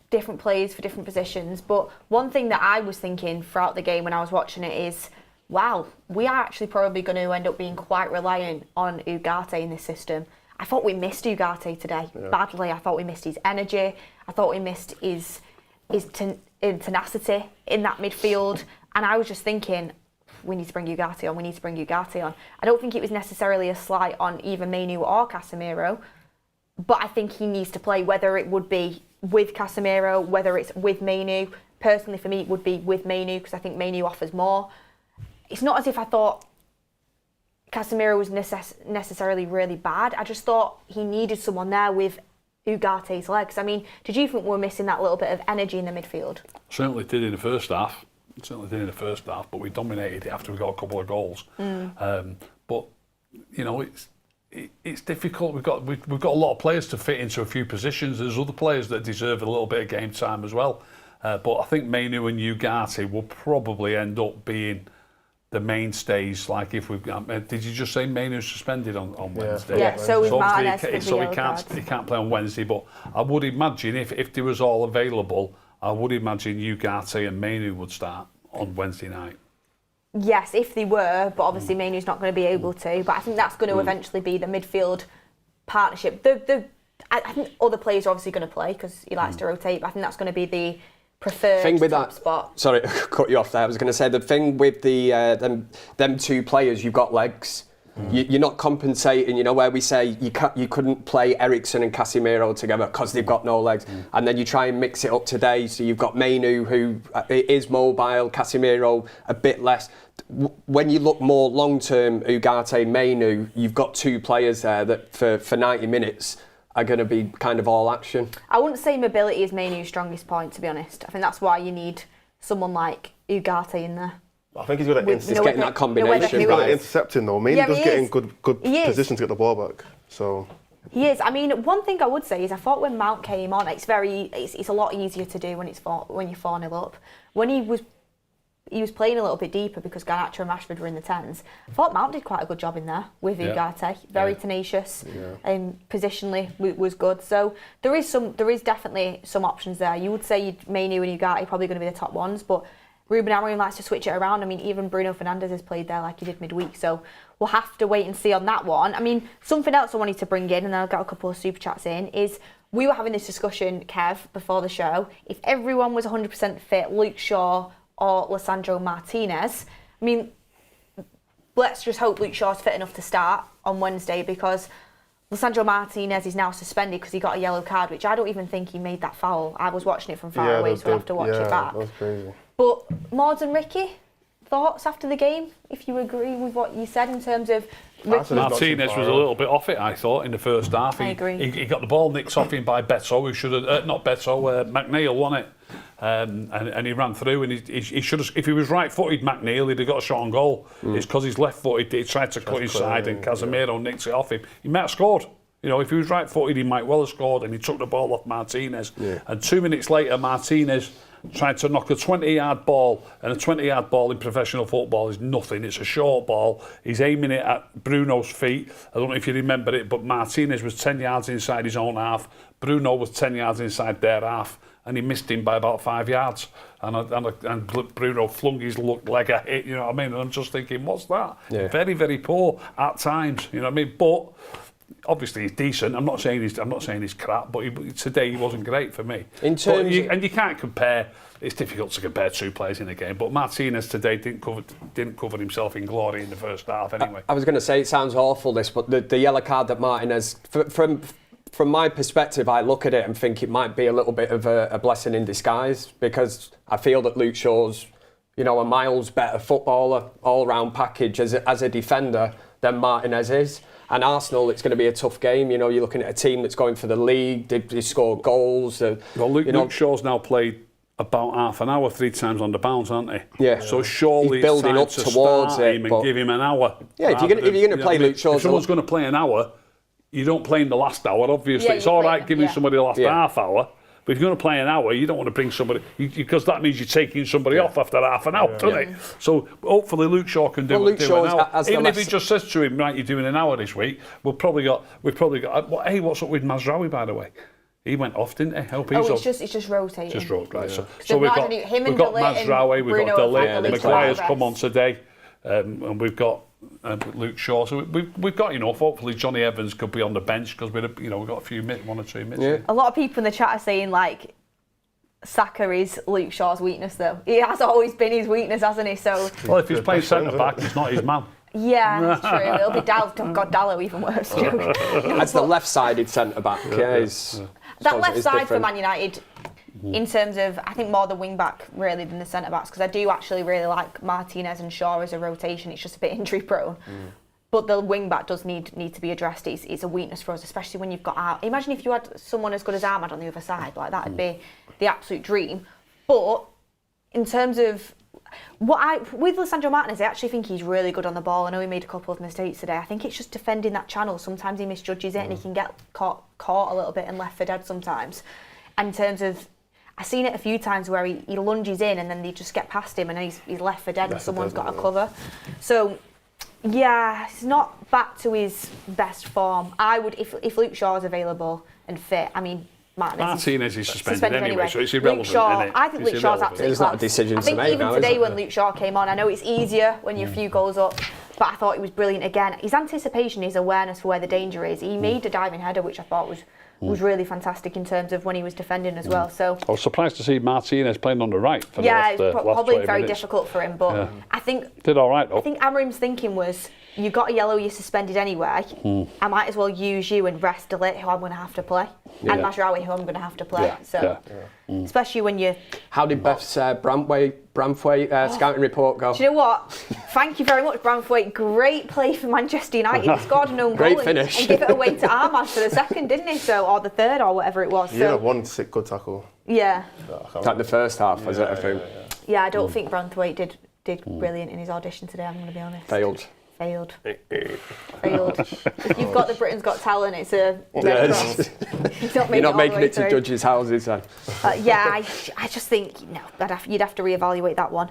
different players for different positions, but one thing that I was thinking throughout the game when I was watching it is, wow, we are actually probably going to end up being quite reliant on Ugarte in this system. I thought we missed Ugarte today badly. I thought we missed his energy. I thought we missed his tenacity in that midfield. And I was just thinking, we need to bring Ugarte on. I don't think it was necessarily a slight on either Mainoo or Casemiro, but I think he needs to play, whether it would be with Casemiro, whether it's with Mainoo. Personally, for me, it would be with Mainoo because I think Mainoo offers more. It's not as if I thought Casemiro was necessarily really bad. I just thought he needed someone there with Ugarte's legs. I mean, did you think we were missing that little bit of energy in the midfield? Certainly did in the first half. But we dominated it after we got a couple of goals. But you know, it's difficult. We've got a lot of players to fit into a few positions. There's other players that deserve a little bit of game time as well. But I think Mainoo and Ugarte will probably end up being the mainstays. Like if we've got, did you just say Mainoo's suspended on Wednesday? Yeah. So with Martinez, he can't play on Wednesday. But I would imagine if they was all available, I would imagine Ugarte and Mainoo would start on Wednesday night. Yes, if they were, but obviously Mainoo's not going to be able to. But I think that's going to eventually be the midfield partnership. I think other players are obviously going to play because he likes to rotate. But I think that's going to be the preferred thing with top that spot. Sorry, cut you off there. I was going to say the thing with the them two players, you've got legs. You're not compensating, you know, where we say you couldn't play Eriksen and Casemiro together because they've got no legs. And then you try and mix it up today. So you've got Mainoo, who is mobile, Casemiro a bit less. When you look more long-term, Ugarte, Mainoo, you've got two players there that for 90 minutes are going to be kind of all action. I wouldn't say mobility is Mainoo's strongest point, to be honest. I think that's why you need someone like Ugarte in there. I think he's good at getting that combination. He's good at intercepting though. Mainoo does get in good position to get the ball back. So he is. I mean, one thing I would say is I thought when Mount came on, it's a lot easier to do when you're 4-0 up. When he was playing a little bit deeper because Garnacho and Rashford were in the 10s. I thought Mount did quite a good job in there with Ugarte. Very tenacious, and positionally was good. So there is definitely some options there. You would say Mainoo and Ugarte are probably going to be the top ones, but Ruben Amorim likes to switch it around. I mean, even Bruno Fernandes has played there like he did midweek. So we'll have to wait and see on that one. I mean, something else I wanted to bring in, and then I've got a couple of super chats in, is we were having this discussion, Kev, before the show. If everyone was 100% fit, Luke Shaw or Lisandro Martinez, I mean, let's just hope Luke Shaw's fit enough to start on Wednesday, because Lisandro Martinez is now suspended because he got a yellow card, which I don't even think he made that foul. I was watching it from far away, so I'll have to watch it back. That was crazy. But Mords and Ricky, thoughts after the game, if you agree with what you said in terms of Ricky? Martinez was a little bit off it, I thought, in the first half. I agree. He got the ball nicked off him by Beto, who should have, not Beto, McNeil won it. And he ran through, and he should have, if he was right-footed, McNeil, he'd have got a shot on goal. It's because he's left-footed, he tried to cut inside, and Casemiro nicked it off him. He might have scored. You know, if he was right-footed, he might well have scored, and he took the ball off Martinez. Yeah. And 2 minutes later, Martinez tried to knock a 20-yard ball, and a 20-yard ball in professional football is nothing. It's a short ball. He's aiming it at Bruno's feet. I don't know if you remember it, but Martinez was 10 yards inside his own half. Bruno was 10 yards inside their half, and he missed him by about 5 yards. And Bruno flung his leg at it, you know what I mean? And I'm just thinking, what's that? Yeah. Very, very poor at times, you know what I mean? But obviously he's decent. I'm not saying he's crap, but today he wasn't great for me. And you can't compare. It's difficult to compare two players in a game. But Martinez today didn't cover himself in glory in the first half. Anyway, I was going to say it sounds awful this, but the yellow card that Martinez, from my perspective, I look at it and think it might be a little bit of a blessing in disguise, because I feel that Luke Shaw's, you know, a miles better footballer, all-round package as a defender than Martinez is. And Arsenal, it's going to be a tough game. You know, you're looking at a team that's going for the league. They score goals. Luke Shaw's now played about half an hour 3 times on the bounce, aren't he? Yeah. So surely he's building up towards it, him and give him an hour. Yeah, if you're going to play Luke Shaw, if someone's going to play an hour, you don't play in the last hour. Obviously, it's all right giving somebody the last half hour. But if you're going to play an hour, you don't want to bring somebody, because that means you're taking somebody off after half an hour, doesn't it? So hopefully Luke Shaw can do an hour. Even if he just says to him, right, you're doing an hour this week, we've probably got. Hey, what's up with Mazraoui, by the way? He went off, didn't he? It's just rotating. Just right. So we've got Mazraoui, we've got De Ligt, Maguire's come on today, and we've got Luke Shaw. So we've got enough. Hopefully Johnny Evans could be on the bench, because we've got a few minutes, 1 or 2 minutes. Yeah. A lot of people in the chat are saying like Saka is Luke Shaw's weakness, though. He has always been his weakness, hasn't he? So well, if he's playing centre back, it's not his man. Yeah, that's true. It'll be Dallo even worse. That's the left-sided centre back. That left side for Man United, in terms of, I think more the wing back really than the centre backs, because I do actually really like Martinez and Shaw as a rotation. It's just a bit injury prone. But the wing back does need to be addressed. It's a weakness for us, especially when you've got. Imagine if you had someone as good as Amad on the other side, like that'd be the absolute dream. But in terms of with Lisandro Martinez, I actually think he's really good on the ball. I know he made a couple of mistakes today. I think it's just defending that channel. Sometimes he misjudges it and he can get caught a little bit and left for dead sometimes. And in terms of, I've seen it a few times where he lunges in and then they just get past him and he's left for dead and someone's got to cover. So, yeah, he's not back to his best form. I would, if Luke Shaw is available and fit, I mean, Martinez is suspended anyway, so it's irrelevant. I think Luke Shaw's absolutely It's not a decision to make. I think even today when Luke Shaw came on, I know it's easier when you're a few goals up, but I thought he was brilliant again. His anticipation, his awareness for where the danger is. He made a diving header, which I thought was really fantastic in terms of when he was defending as well. So I was surprised to see Martinez playing on the right. For it's probably very difficult for him, but I think did all right though. I think Amorim's thinking was, you got a yellow, you're suspended anyway. I might as well use you and rest De Ligt, who I'm going to have to play, and Mazraoui, who I'm going to have to play. Especially when you. How did Beth's Branthwaite scouting report go? Do you know what? Thank you very much, Branthwaite. Great play for Manchester United. He scored an own goal and gave it away to Amad for the second, didn't he? So, or the third, or whatever it was. Yeah, one sick good tackle. Yeah. Like the first half, was it? I think. Yeah, I don't think Branthwaite did brilliant in his audition today. I'm going to be honest. Failed. Failed. If you've got the Britain's Got Talent, it's a red cross. You're not making it to judges' houses then. Yeah, I just think, no, you'd have to reevaluate that one.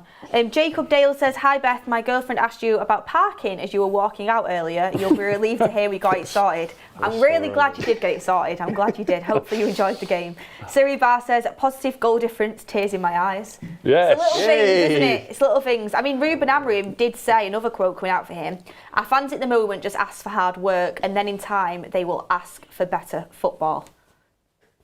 Jacob Dale says, hi Beth, my girlfriend asked you about parking as you were walking out earlier. You'll be relieved to hear we got it sorted. I'm really glad you did get it sorted. I'm glad you did. Hopefully you enjoyed the game. Siri Bar says, positive goal difference, tears in my eyes. Yes. It's little things, isn't it? It's little things. I mean, Ruben Amorim did say, another quote coming out for him, our fans at the moment just ask for hard work and then in time they will ask for better football.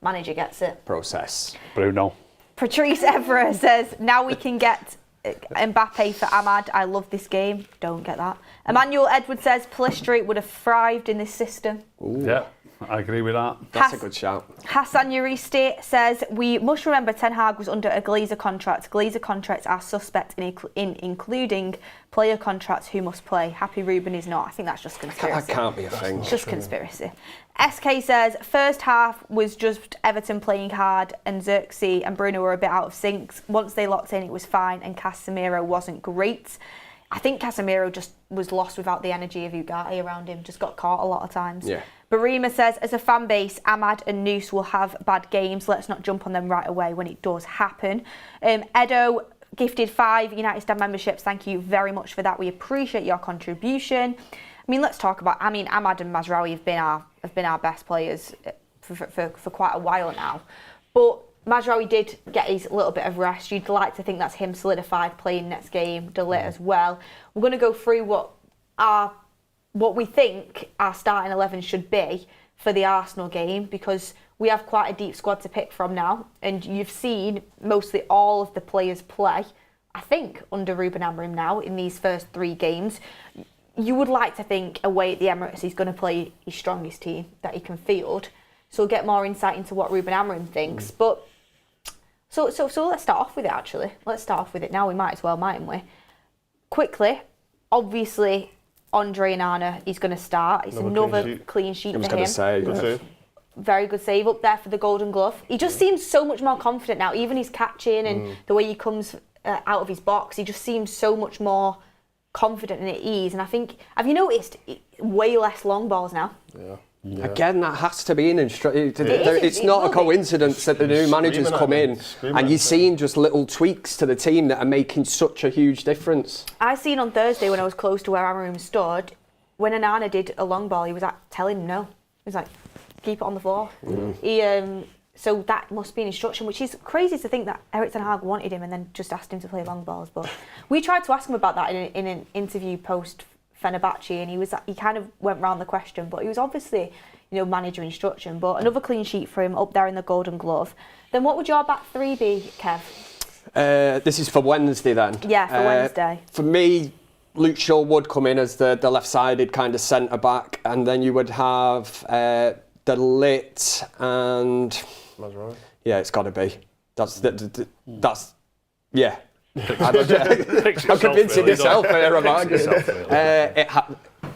Manager gets it. Process. Bruno. Patrice Evra says, now we can get Mbappe for Amad. I love this game. Don't get that. Emmanuel Edwards says, Pellistri would have thrived in this system. Ooh. Yeah, I agree with that. That's a good shout. Hassan Yuristi says, we must remember Ten Hag was under a Glazer contract. Glazer contracts are suspect in including player contracts who must play. Happy Ruben is not. I think that's just conspiracy. That can't be a thing. It's just conspiracy. SK says, first half was just Everton playing hard and Zirkzee and Bruno were a bit out of sync. Once they locked in, it was fine and Casemiro wasn't great. I think Casemiro just was lost without the energy of Ugarte around him, just got caught a lot of times. Yeah. Barima says, as a fan base, Amad and Noose will have bad games. Let's not jump on them right away when it does happen. Edo gifted 5 United Stand memberships. Thank you very much for that. We appreciate your contribution. I mean, let's talk about, Amad and Mazraoui have been our best players for quite a while now. But Mazraoui did get his little bit of rest. You'd like to think that's him solidified playing next game, De Ligt as well. We're going to go through what we think our starting 11 should be for the Arsenal game, because we have quite a deep squad to pick from now, and you've seen mostly all of the players play, I think, under Ruben Amorim now in these first 3 games. You would like to think away at the Emirates he's going to play his strongest team that he can field, so we'll get more insight into what Ruben Amorim thinks. But so let's start off with it, actually. Let's start off with it now. We might as well, mightn't we? Quickly, obviously, Andre Onana is going to start. It's another clean sheet for him. Good save. Very good save up there for the Golden Glove. He just seems so much more confident now. Even his catching and the way he comes out of his box, he just seems so much more confident and at ease. And I think, have you noticed, way less long balls now? Yeah. Again, that has to be an instruction. It's not a coincidence that the new managers come in and you're seeing just little tweaks to the team that are making such a huge difference. I seen on Thursday when I was close to where Amorim stood, when Onana did a long ball, he was telling him no. He was like, keep it on the floor. So that must be an instruction, which is crazy to think that Erik ten Hag wanted him and then just asked him to play long balls. But we tried to ask him about that in an interview post Fenerbahce, and he kind of went round the question, but he was obviously, manager instruction. But another clean sheet for him up there in the Golden Glove. Then what would your back 3 be, Kev? This is for Wednesday then? Yeah, for Wednesday. For me, Luke Shaw would come in as the left-sided kind of centre back, and then you would have De Ligt and Mazraoui. Yeah, it's got to be. That's yeah. I'm convincing yourself here, Amad.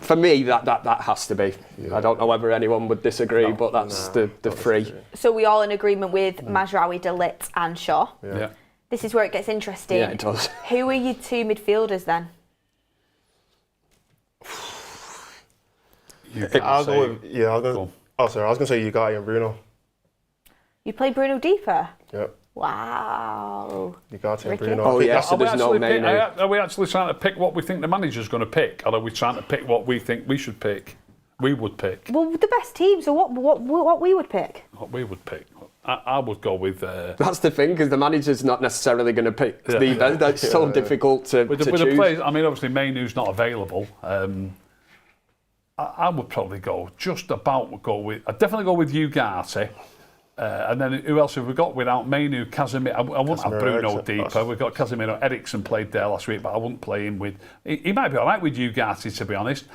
For me, that has to be. Yeah. I don't know whether anyone would disagree, but that's the 3. So we all in agreement with Mazraoui, De Ligt and Shaw. Yeah. This is where it gets interesting. Yeah, it does. Who are your 2 midfielders then? I was going to say Ugarte and Bruno. You play Bruno deeper? Yep. Wow. Ugarte and Bruno. Oh, yeah, so there's no main. Are we actually trying to pick what we think the manager's going to pick? Or are we trying to pick what we think we should pick? We would pick. Well, the best team, so what we would pick? What we would pick? I would go with... That's the thing, because the manager's not necessarily going to pick. That's so difficult to choose. With the players, I mean, obviously, Mainoo's not available. I would probably I'd definitely go with Ugarte. And then who else have we got without Mainoo? Casemiro. I wouldn't have Bruno deeper. We've got Casemiro. Eriksen played there last week, but I wouldn't play him with... He might be all right with Ugarte, to be honest.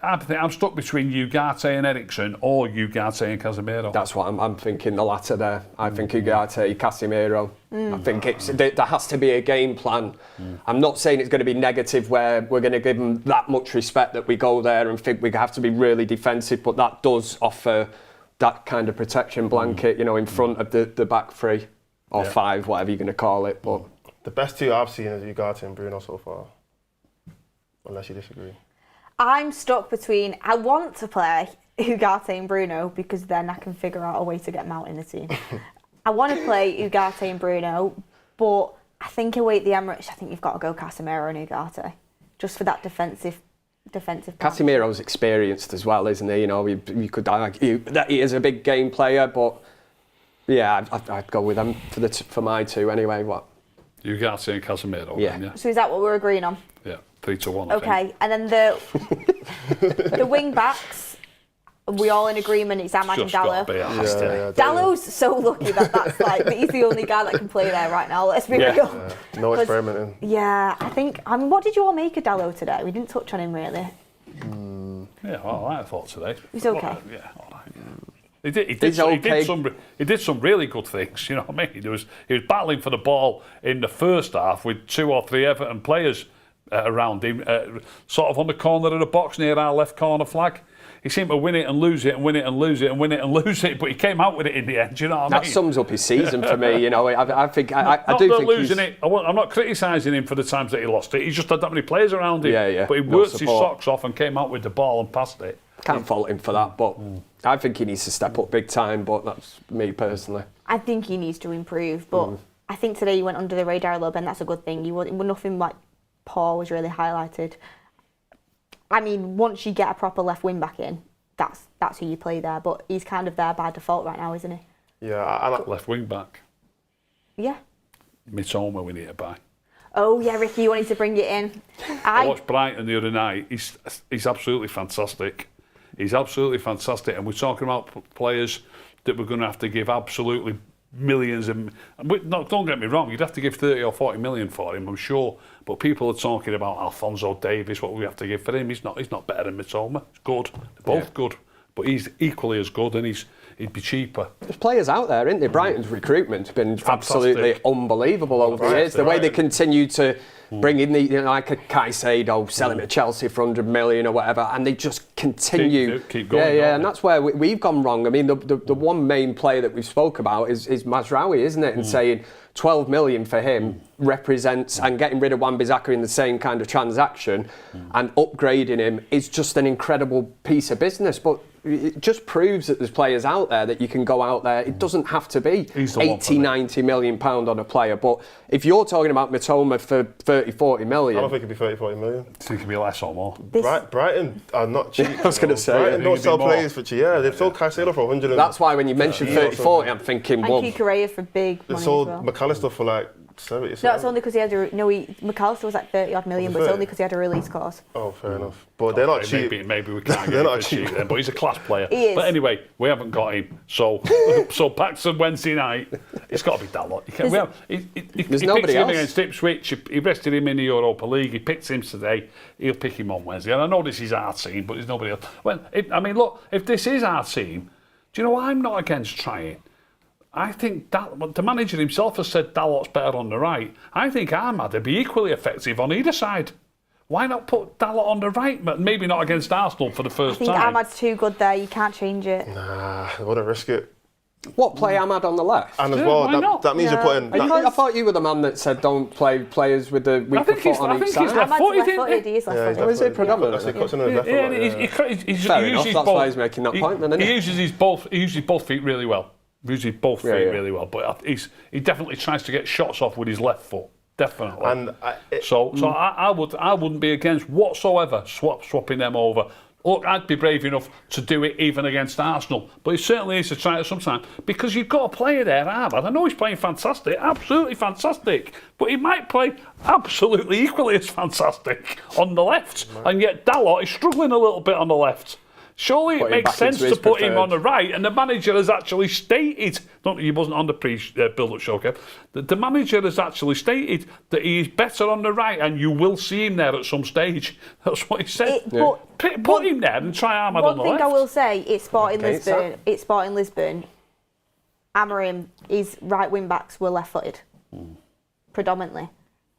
I think I'm stuck between Ugarte and Eriksen or Ugarte and Casemiro. That's what I'm thinking, the latter there. I think Ugarte, Casemiro. I think there has to be a game plan. I'm not saying it's going to be negative where we're going to give them that much respect that we go there and think we have to be really defensive, but that does offer that kind of protection blanket, in front of the back 3 or 5, whatever you're going to call it. But the best 2 I've seen is Ugarte and Bruno so far, unless you disagree. I'm stuck between, I want to play Ugarte and Bruno because then I can figure out a way to get them out in the team. I want to play Ugarte and Bruno, but I think away at the Emirates, I think you've got to go Casemiro and Ugarte just for that defensive. Casemiro's experienced as well, isn't he? You know, you could argue that he is a big game player, but yeah, I'd go with them for my two anyway. What? Ugarte and Casemiro. Yeah. Then, yeah. So is that what we're agreeing on? Yeah, 3-1. Okay, and then the wing backs. Are we all in agreement? It's Amad and Diallo. Diallo's so lucky that's he's the only guy that can play there right now. Let's be real. Yeah. No experimenting. Yeah, I mean, what did you all make of Diallo today? We didn't touch on him really. Yeah, well, I thought today. He's okay. Well, yeah, all right. He did some really good things. You know what I mean? He was battling for the ball in the first half with 2 or 3 Everton players around him, sort of on the corner of the box near our left corner flag. He seemed to win it and lose it and win it and lose it and win it and lose it, but he came out with it in the end. You know what I mean? That sums up his season for me. You know, I think I do think losing it. I'm not criticising him for the times that he lost it. He just had that many players around him. Yeah. But he worked his socks off and came out with the ball and passed it. Can't fault him for that, but I think he needs to step up big time. But that's me personally. I think he needs to improve, but I think today he went under the radar a little bit, and that's a good thing. Nothing like poor was really highlighted. I mean, once you get a proper left wing back in, that's who you play there. But he's kind of there by default right now, isn't he? Yeah, I like left wing back. Yeah. Mitoma we need to buy. Oh yeah, Ricky, you wanted to bring it in. I watched Brighton the other night. He's absolutely fantastic. He's absolutely fantastic, and we're talking about players that we're going to have to give absolutely millions and don't get me wrong, you'd have to give 30 or 40 million for him, I'm sure. But people are talking about Alphonso Davies, what we have to give for him. He's not better than Mitoma. He's good. They're both good. But he's equally as good, and he'd be cheaper. There's players out there, isn't there? Brighton's recruitment's been absolutely unbelievable over the years. The way they continue to bring in like a Caicedo, sell him to Chelsea for 100 million or whatever, and they just continue. Keep going. Yeah, and that's where we've gone wrong. I mean, the one main player that we've spoke about is Mazraoui, isn't it? And saying 12 million for him represents, and getting rid of Wan-Bissaka in the same kind of transaction and upgrading him is just an incredible piece of business. But it just proves that there's players out there that you can go out there. It doesn't have to be 80, 90 million pound on a player. But if you're talking about Mitoma for 30, 40 million... I don't think it'd be 30, 40 million. I think it'd be less or more. Brighton are not cheap. I was going to say... Brighton don't sell players for cheap. Yeah, they've sold Caicedo for 100. That's why when you mentioned 30, 40, I'm thinking... And Kukurea for big money. They sold as well. McAllister for like 70. No, it's only because he had McAllister was like 30 odd million, but it's only because he had a release clause. Oh, fair enough. But they're not cheap. Maybe we can't get him for cheap then, but he's a class player. He is. But anyway, we haven't got him. So back to Wednesday night, it's got to be Diallo. He picked him against Ipswich. He rested him in the Europa League. He picked him today. He'll pick him on Wednesday. And I know this is our team, but there's nobody else. Look, if this is our team, do you know I'm not against trying? I think the manager himself has said Dallot's better on the right. I think Amad would be equally effective on either side. Why not put Dallot on the right? But maybe not against Arsenal for the first time. I think Amad's too good there. You can't change it. Nah, I wouldn't risk it. What, play Amad on the left? And as well, that means you're putting... I thought you were the man that said don't play players with the weaker foot on each side. Amad's left-footed, he is left-footed. Is it predominantly? Fair enough, that's why he's making that point then, isn't he? He uses both feet really well. Usually both feet really well, but he definitely tries to get shots off with his left foot, definitely. And I wouldn't be against whatsoever swapping them over. Look, I'd be brave enough to do it even against Arsenal, but it certainly is to try it sometime because you've got a player there, Amad. I know he's playing fantastic, absolutely fantastic, but he might play absolutely equally as fantastic on the left, and yet Dallot is struggling a little bit on the left. Surely it makes sense to put him on the right, and the manager has actually stated, he wasn't on the build-up show, Kev, the manager has actually stated that he is better on the right, and you will see him there at some stage. That's what he said. Put him there and try Amad on the left. One thing I will say, it's Sporting Lisbon. Amorim, his right wing-backs were left-footed, predominantly.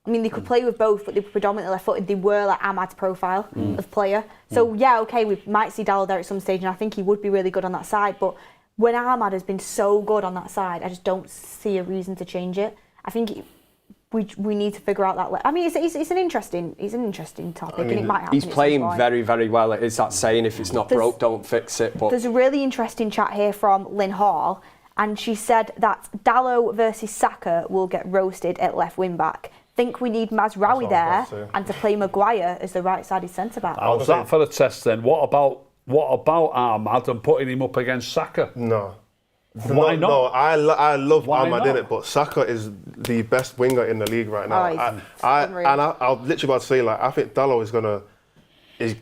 I mean, they could play with both, but they were predominantly left-footed. They were like Amad's profile of player. So, yeah, OK, we might see Diallo there at some stage, and I think he would be really good on that side. But when Amad has been so good on that side, I just don't see a reason to change it. I think we need to figure out that. I mean, it's an interesting topic, and it might happen. He's playing very, very well. It is that saying, if it's not broke, don't fix it. But there's a really interesting chat here from Lynn Hall, and she said that Diallo versus Saka will get roasted at left wing back. Think we need Mazraoui there, and to play Maguire as the right-sided centre back. How's that for a test then? What about Amad and putting him up against Saka? No. Why not? No, I love Why Amad not? in it, but Saka is the best winger in the league right now. Oh, I'll literally about to say, like, I think Diallo is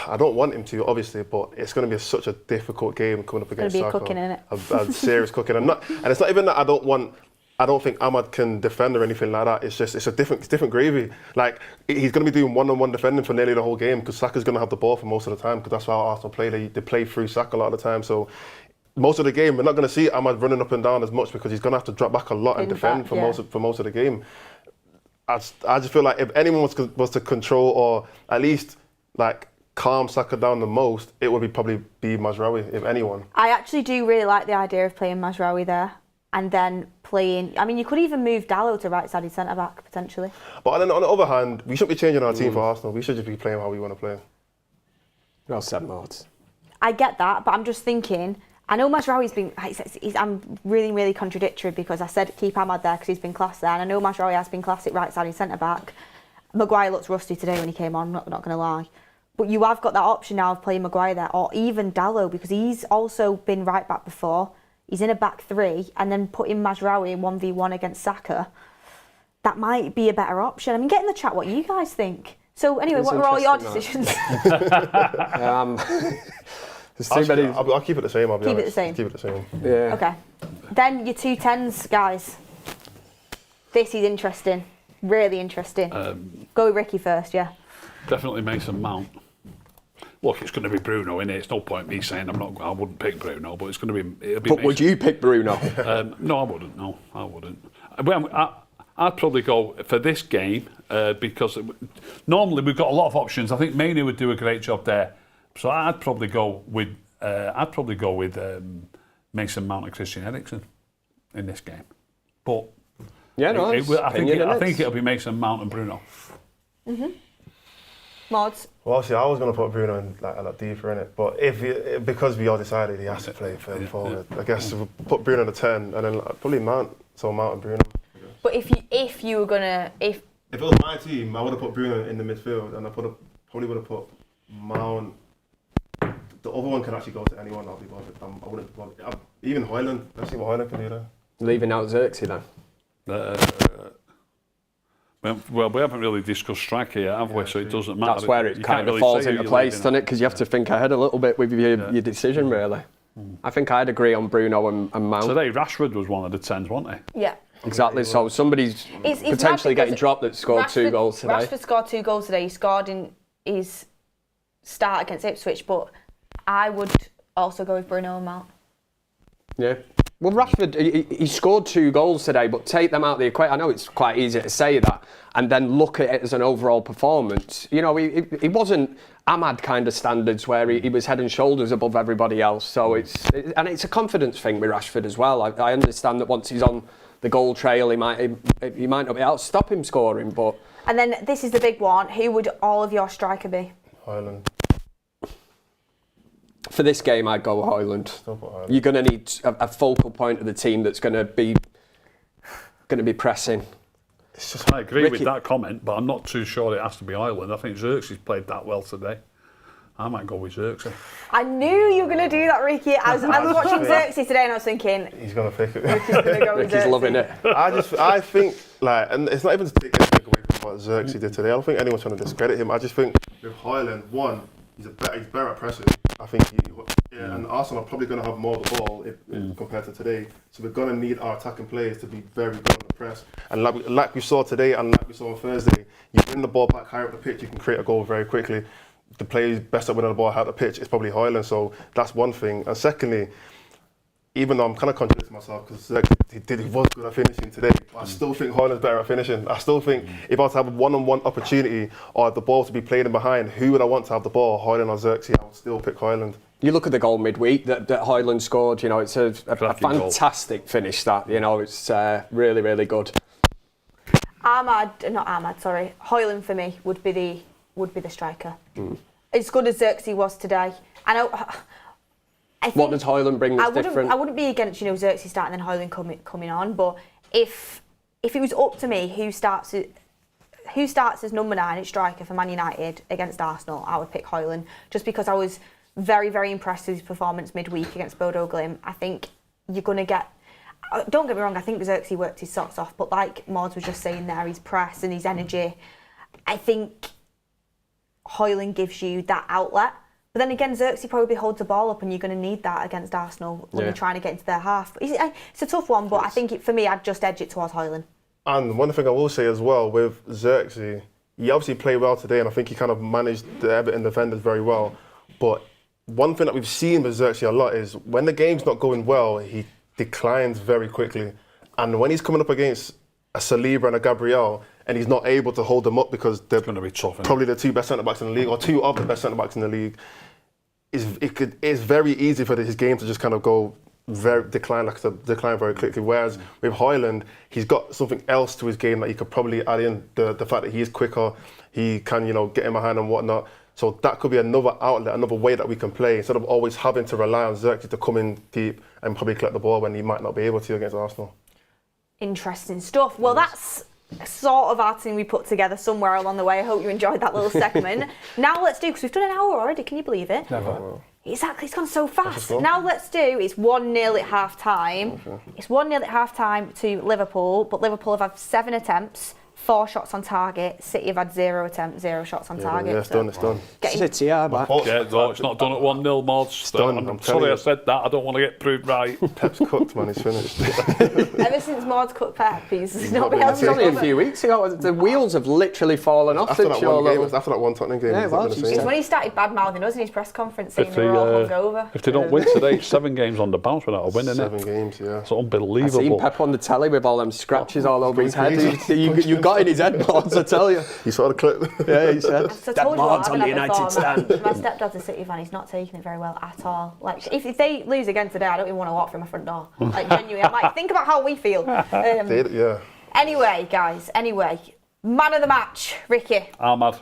I don't want him to, obviously, but it's going to be such a difficult game coming up against Saka. It's going to be a cooking, innit? A serious cooking. And it's not even that I don't think Amad can defend or anything like that. It's just it's different gravy. Like, he's going to be doing one-on-one defending for nearly the whole game because Saka's going to have the ball for most of the time because that's how Arsenal play. They play through Saka a lot of the time. So most of the game, we're not going to see Amad running up and down as much because he's going to have to drop back a lot and defend for most of the game. I just feel like if anyone was to control or at least like calm Saka down the most, it would probably be Mazraoui, if anyone. I actually do really like the idea of playing Mazraoui there. And then playing, I mean, you could even move Diallo to right-sided centre-back, potentially. But then on the other hand, we shouldn't be changing our team for Arsenal. We should just be playing how we want to play. well said, Mads. I get that, but I'm just thinking, I know Mazraoui's been, I'm really, really contradictory because I said keep Amad there because he's been class there, and I know Mazraoui has been classic right-sided centre-back. Maguire looked rusty today when he came on, not going to lie. But you have got that option now of playing Maguire there, or even Diallo, because he's also been right-back before. He's in a back three, and then putting Mazraoui in 1v1 against Saka, that might be a better option. I mean, get in the chat what you guys think. So anyway, what are all your decisions? There's too many. I'll keep it the same, I'll be honest. Keep it the same? Keep it the same. Yeah. Okay. Then your 2-10s, guys. This is interesting. Really interesting. Go with Ricky first, yeah. Definitely Mason Mount. Look, it's going to be Bruno, innit? It's no point me saying I wouldn't pick Bruno, but it's going to be. It'll be But Mason. would you pick Bruno? No, I wouldn't. No, I wouldn't. Well, I'd probably go for this game because normally we've got a lot of options. I think Mainoo would do a great job there, so I'd probably go with Mason Mount and Christian Eriksen in this game. But Yeah, no, I think it'll be Mason Mount and Bruno. Mods. Well, see, I was going to put Bruno in like a lot deeper in it, but because we all decided he has to play forward, I guess we'll put Bruno in the 10 and then probably Mount, so Mount and Bruno. But if you were gonna If it was my team, I would have put Bruno in the midfield, and probably would have put Mount. The other one can actually go to anyone. I'll be bothered. I wouldn't be bothered. Even Højlund. Let's see what Højlund can do there. Leaving out Zirkzee then. Well, we haven't really discussed striker yet, have we? So it doesn't matter. That's where it You kind can't of really falls say who into you're place, leaving doesn't it? out. Because you have to think ahead a little bit with your decision, really. I think I'd agree on Bruno and Mount. Today, Rashford was one of the 10s, wasn't he? yeah. Exactly. So somebody's It's potentially mad getting because dropped that scored 2 goals today. Rashford scored 2 goals today. He scored in his start against Ipswich, but I would also go with Bruno and Mount. Yeah. Well, Rashford, he scored 2 goals today, but take them out of the equation. I know it's quite easy to say that, and then look at it as an overall performance. You know, he wasn't Amad kind of standards where he was head and shoulders above everybody else. So it's a confidence thing with Rashford as well. I understand that once he's on the goal trail, he might not be able to stop him scoring, but. And then this is the big one. Who would all of your striker be? Højlund. For this game, I'd go Højlund. Still put Højlund. You're going to need a focal point of the team that's going to be pressing. It's just I agree with that comment, but I'm not too sure it has to be Højlund. I think Zirkzee's played that well today. I might go with Zirkzee. I knew you were going to do that, Ricky. I was watching Zirkzee today and I was thinking, he's going to pick it. Ricky's going to go with Ricky's Zirkzee. loving it. I think, like, and it's not even to take anything away from what Zirkzee did today. I don't think anyone's trying to discredit him. I just think with Højlund, one, he's better at pressing. I think and Arsenal are probably going to have more of the ball compared to today. So we're going to need our attacking players to be very good on the press. And like we saw today and like we saw on Thursday, you bring the ball back higher up the pitch, you can create a goal very quickly. The players best at winning the ball high up the pitch is probably Højlund. So that's one thing. And secondly, even though I'm kind of contradicting myself because he was good at finishing today, I still think Højlund's better at finishing. I still think if I was to have a one-on-one opportunity or the ball to be played in behind, who would I want to have the ball, Højlund or Zirkzee? I would still pick Højlund. You look at the goal midweek that Højlund scored, you know, it's a fantastic finish that, you know, it's really, really good. Højlund for me would be the striker. As good as Zirkzee was today. I think what does Højlund bring that's different? I wouldn't be against Zirkzee starting and then Højlund coming on, but if it was up to me, who starts as number 9 at striker for Man United against Arsenal, I would pick Højlund, just because I was very, very impressed with his performance midweek against Bodo Glimt. I think you're going to get... Don't get me wrong, I think Zirkzee worked his socks off, but like Maud was just saying there, his press and his energy, I think Højlund gives you that outlet. But then again, Zirkzee probably holds the ball up, and you're going to need that against Arsenal when you're trying to get into their half. It's a tough one, but I think for me, I'd just edge it towards Højlund. And one thing I will say as well with Zirkzee, he obviously played well today, and I think he kind of managed the Everton defenders very well. But one thing that we've seen with Zirkzee a lot is when the game's not going well, he declines very quickly. And when he's coming up against a Saliba and a Gabriel, and he's not able to hold them up because they're going to be tough, probably the 2 best centre-backs in the league, or 2 of the best centre-backs in the league, it's very easy for his game to just kind of go decline very quickly. Whereas with Højlund, he's got something else to his game that he could probably add in, the fact that he is quicker, he can get in behind and whatnot. So that could be another outlet, another way that we can play, instead of always having to rely on Zirkzee to come in deep and probably collect the ball when he might not be able to against Arsenal. Interesting stuff. Well, that's sort of our team we put together somewhere along the way. I hope you enjoyed that little segment. Now let's do, because we've done an hour already, can you believe it? Never. Exactly, it's gone so fast. Now let's do, it's 1-0 at half time. Okay. It's 1-0 at half time to Liverpool, but Liverpool have had 7 attempts, 4 shots on target. City have had 0 attempts, 0 shots on target. Yeah, it's done. City are back. Yeah, no, it's not done at 1-0, Mods. It's done. I'm sorry I said that. I don't want to get proved right. Pep's cooked, man. He's finished. Ever since Maud's cooked Pep, he's not been able to. It was only a few weeks ago. The wheels have literally fallen off after that one Tottenham game. Yeah, it was. It's when he started bad-mouthing us in his press conference, saying they were all hungover. If they don't win today, it's 7 games on the bounce without a win, isn't it? 7 games, yeah. It's unbelievable. I seen Pep on the telly with all them scratches all over his head. You got in his head, Maud, I tell you. You saw the clip? Yeah, he said. That Maud's on the United stand. My stepdad's a City fan. He's not taking it very well at all. Like, if they lose again today, I don't even want to walk through my front door. Like, genuinely, I'm like, think about how we feel. Yeah. Anyway, guys. Man of the match, Ricky. Amad.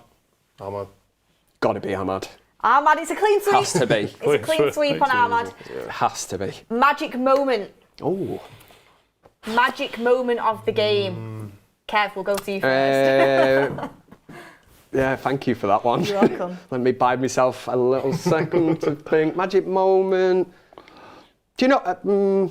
Got to be Amad. Amad, it's a clean sweep. Has to be. It's a clean sweep on Amad. It has to be. Magic moment. Oh. Magic moment of the game. Kev, we'll go to you first. Yeah, thank you for that one. You're welcome. Let me bide myself a little second to think. Magic moment. Do you know? I'm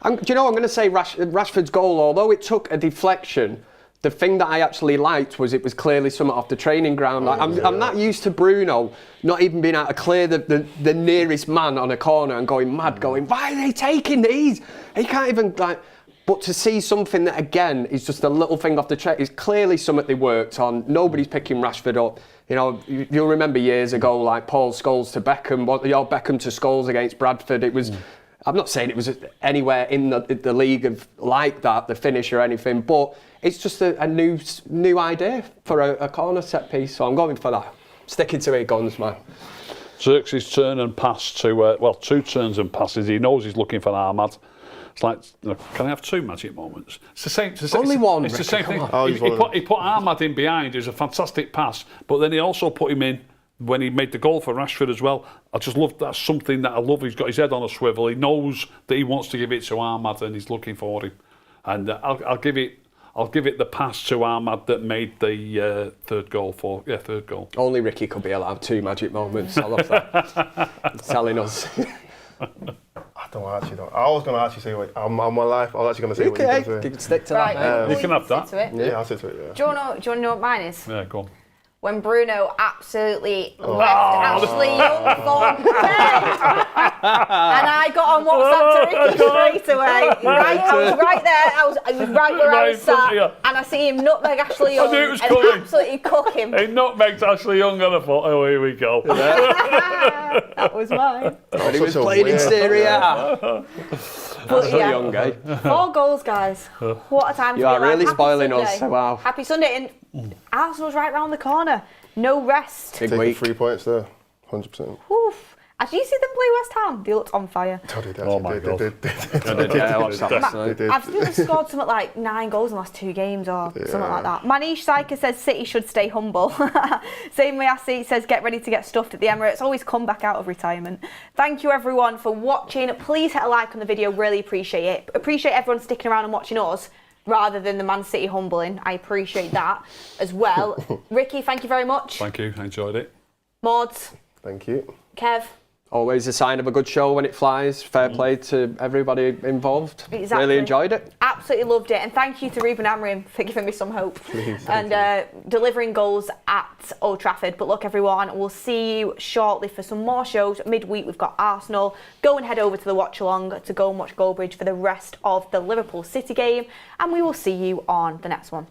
going to say Rashford's goal. Although it took a deflection, the thing that I actually liked was it was clearly something off the training ground. I'm not used to Bruno not even being able to clear the nearest man on a corner and going mad, going, why are they taking these? He can't even But to see something that, again, is just a little thing off the track, is clearly something they worked on. Nobody's picking Rashford up. You'll remember years ago, like Paul Scholes to Beckham, Beckham to Scholes against Bradford. It was, I'm not saying it was anywhere in the league of like that, the finish or anything, but it's just a new idea for a corner set piece. So I'm going for that. Sticking to it, guns, man. Zirkzee's turn and pass to, 2 turns and passes. He knows he's looking for Amad. It's like, can I have 2 magic moments? It's the same. Only one. It's the same thing. He put Amad in behind. It was a fantastic pass, but then he also put him in when he made the goal for Rashford as well. I just love that's something that I love. He's got his head on a swivel. He knows that he wants to give it to Amad, and he's looking for him. And I'll give it the pass to Amad that made the third goal. Third goal. Only Ricky could be allowed 2 magic moments. I love that. It's telling us. I was going to actually say, on my life, I was actually going to say what you're going to say. You can stick to that, mate. You can have that. Yeah, I'll stick to it, yeah. Do you want to know what mine is? Yeah, go on. When Bruno absolutely left Ashley Young for dead. And I got on WhatsApp to Ricky straight away. I was right there. I was right where I was sat. And I see him nutmeg Ashley Young. I knew it was and coming. Absolutely cook him. He nutmegged Ashley Young and I thought, oh, here we go. That was mine. But he was playing in Syria. But yeah, young guy. 4 goals, guys. What a time to be You are alive. really Happy spoiling Sunday. us. Wow. Happy Sunday. And Arsenal's right round the corner. No rest. Big Taking week. 3 points there, 100%. Oof. Did you see them play West Ham? They looked on fire. Oh my God. I watched that last night. I think they've scored something like 9 goals in the last 2 games or something like that. Manish Saika says City should stay humble. Same way Asi says get ready to get stuffed at the Emirates. Always come back out of retirement. Thank you everyone for watching. Please hit a like on the video. Really appreciate it. Appreciate everyone sticking around and watching us rather than the Man City humbling. I appreciate that as well. Ricky, thank you very much. Thank you. I enjoyed it. Mods. Thank you. Kev. Always a sign of a good show when it flies. Fair play to everybody involved. Exactly. Really enjoyed it. Absolutely loved it. And thank you to Ruben Amorim for giving me some hope. Please, and delivering goals at Old Trafford. But look, everyone, we'll see you shortly for some more shows. Midweek, we've got Arsenal. Go and head over to the watch along to go and watch Goldbridge for the rest of the Liverpool City game. And we will see you on the next one.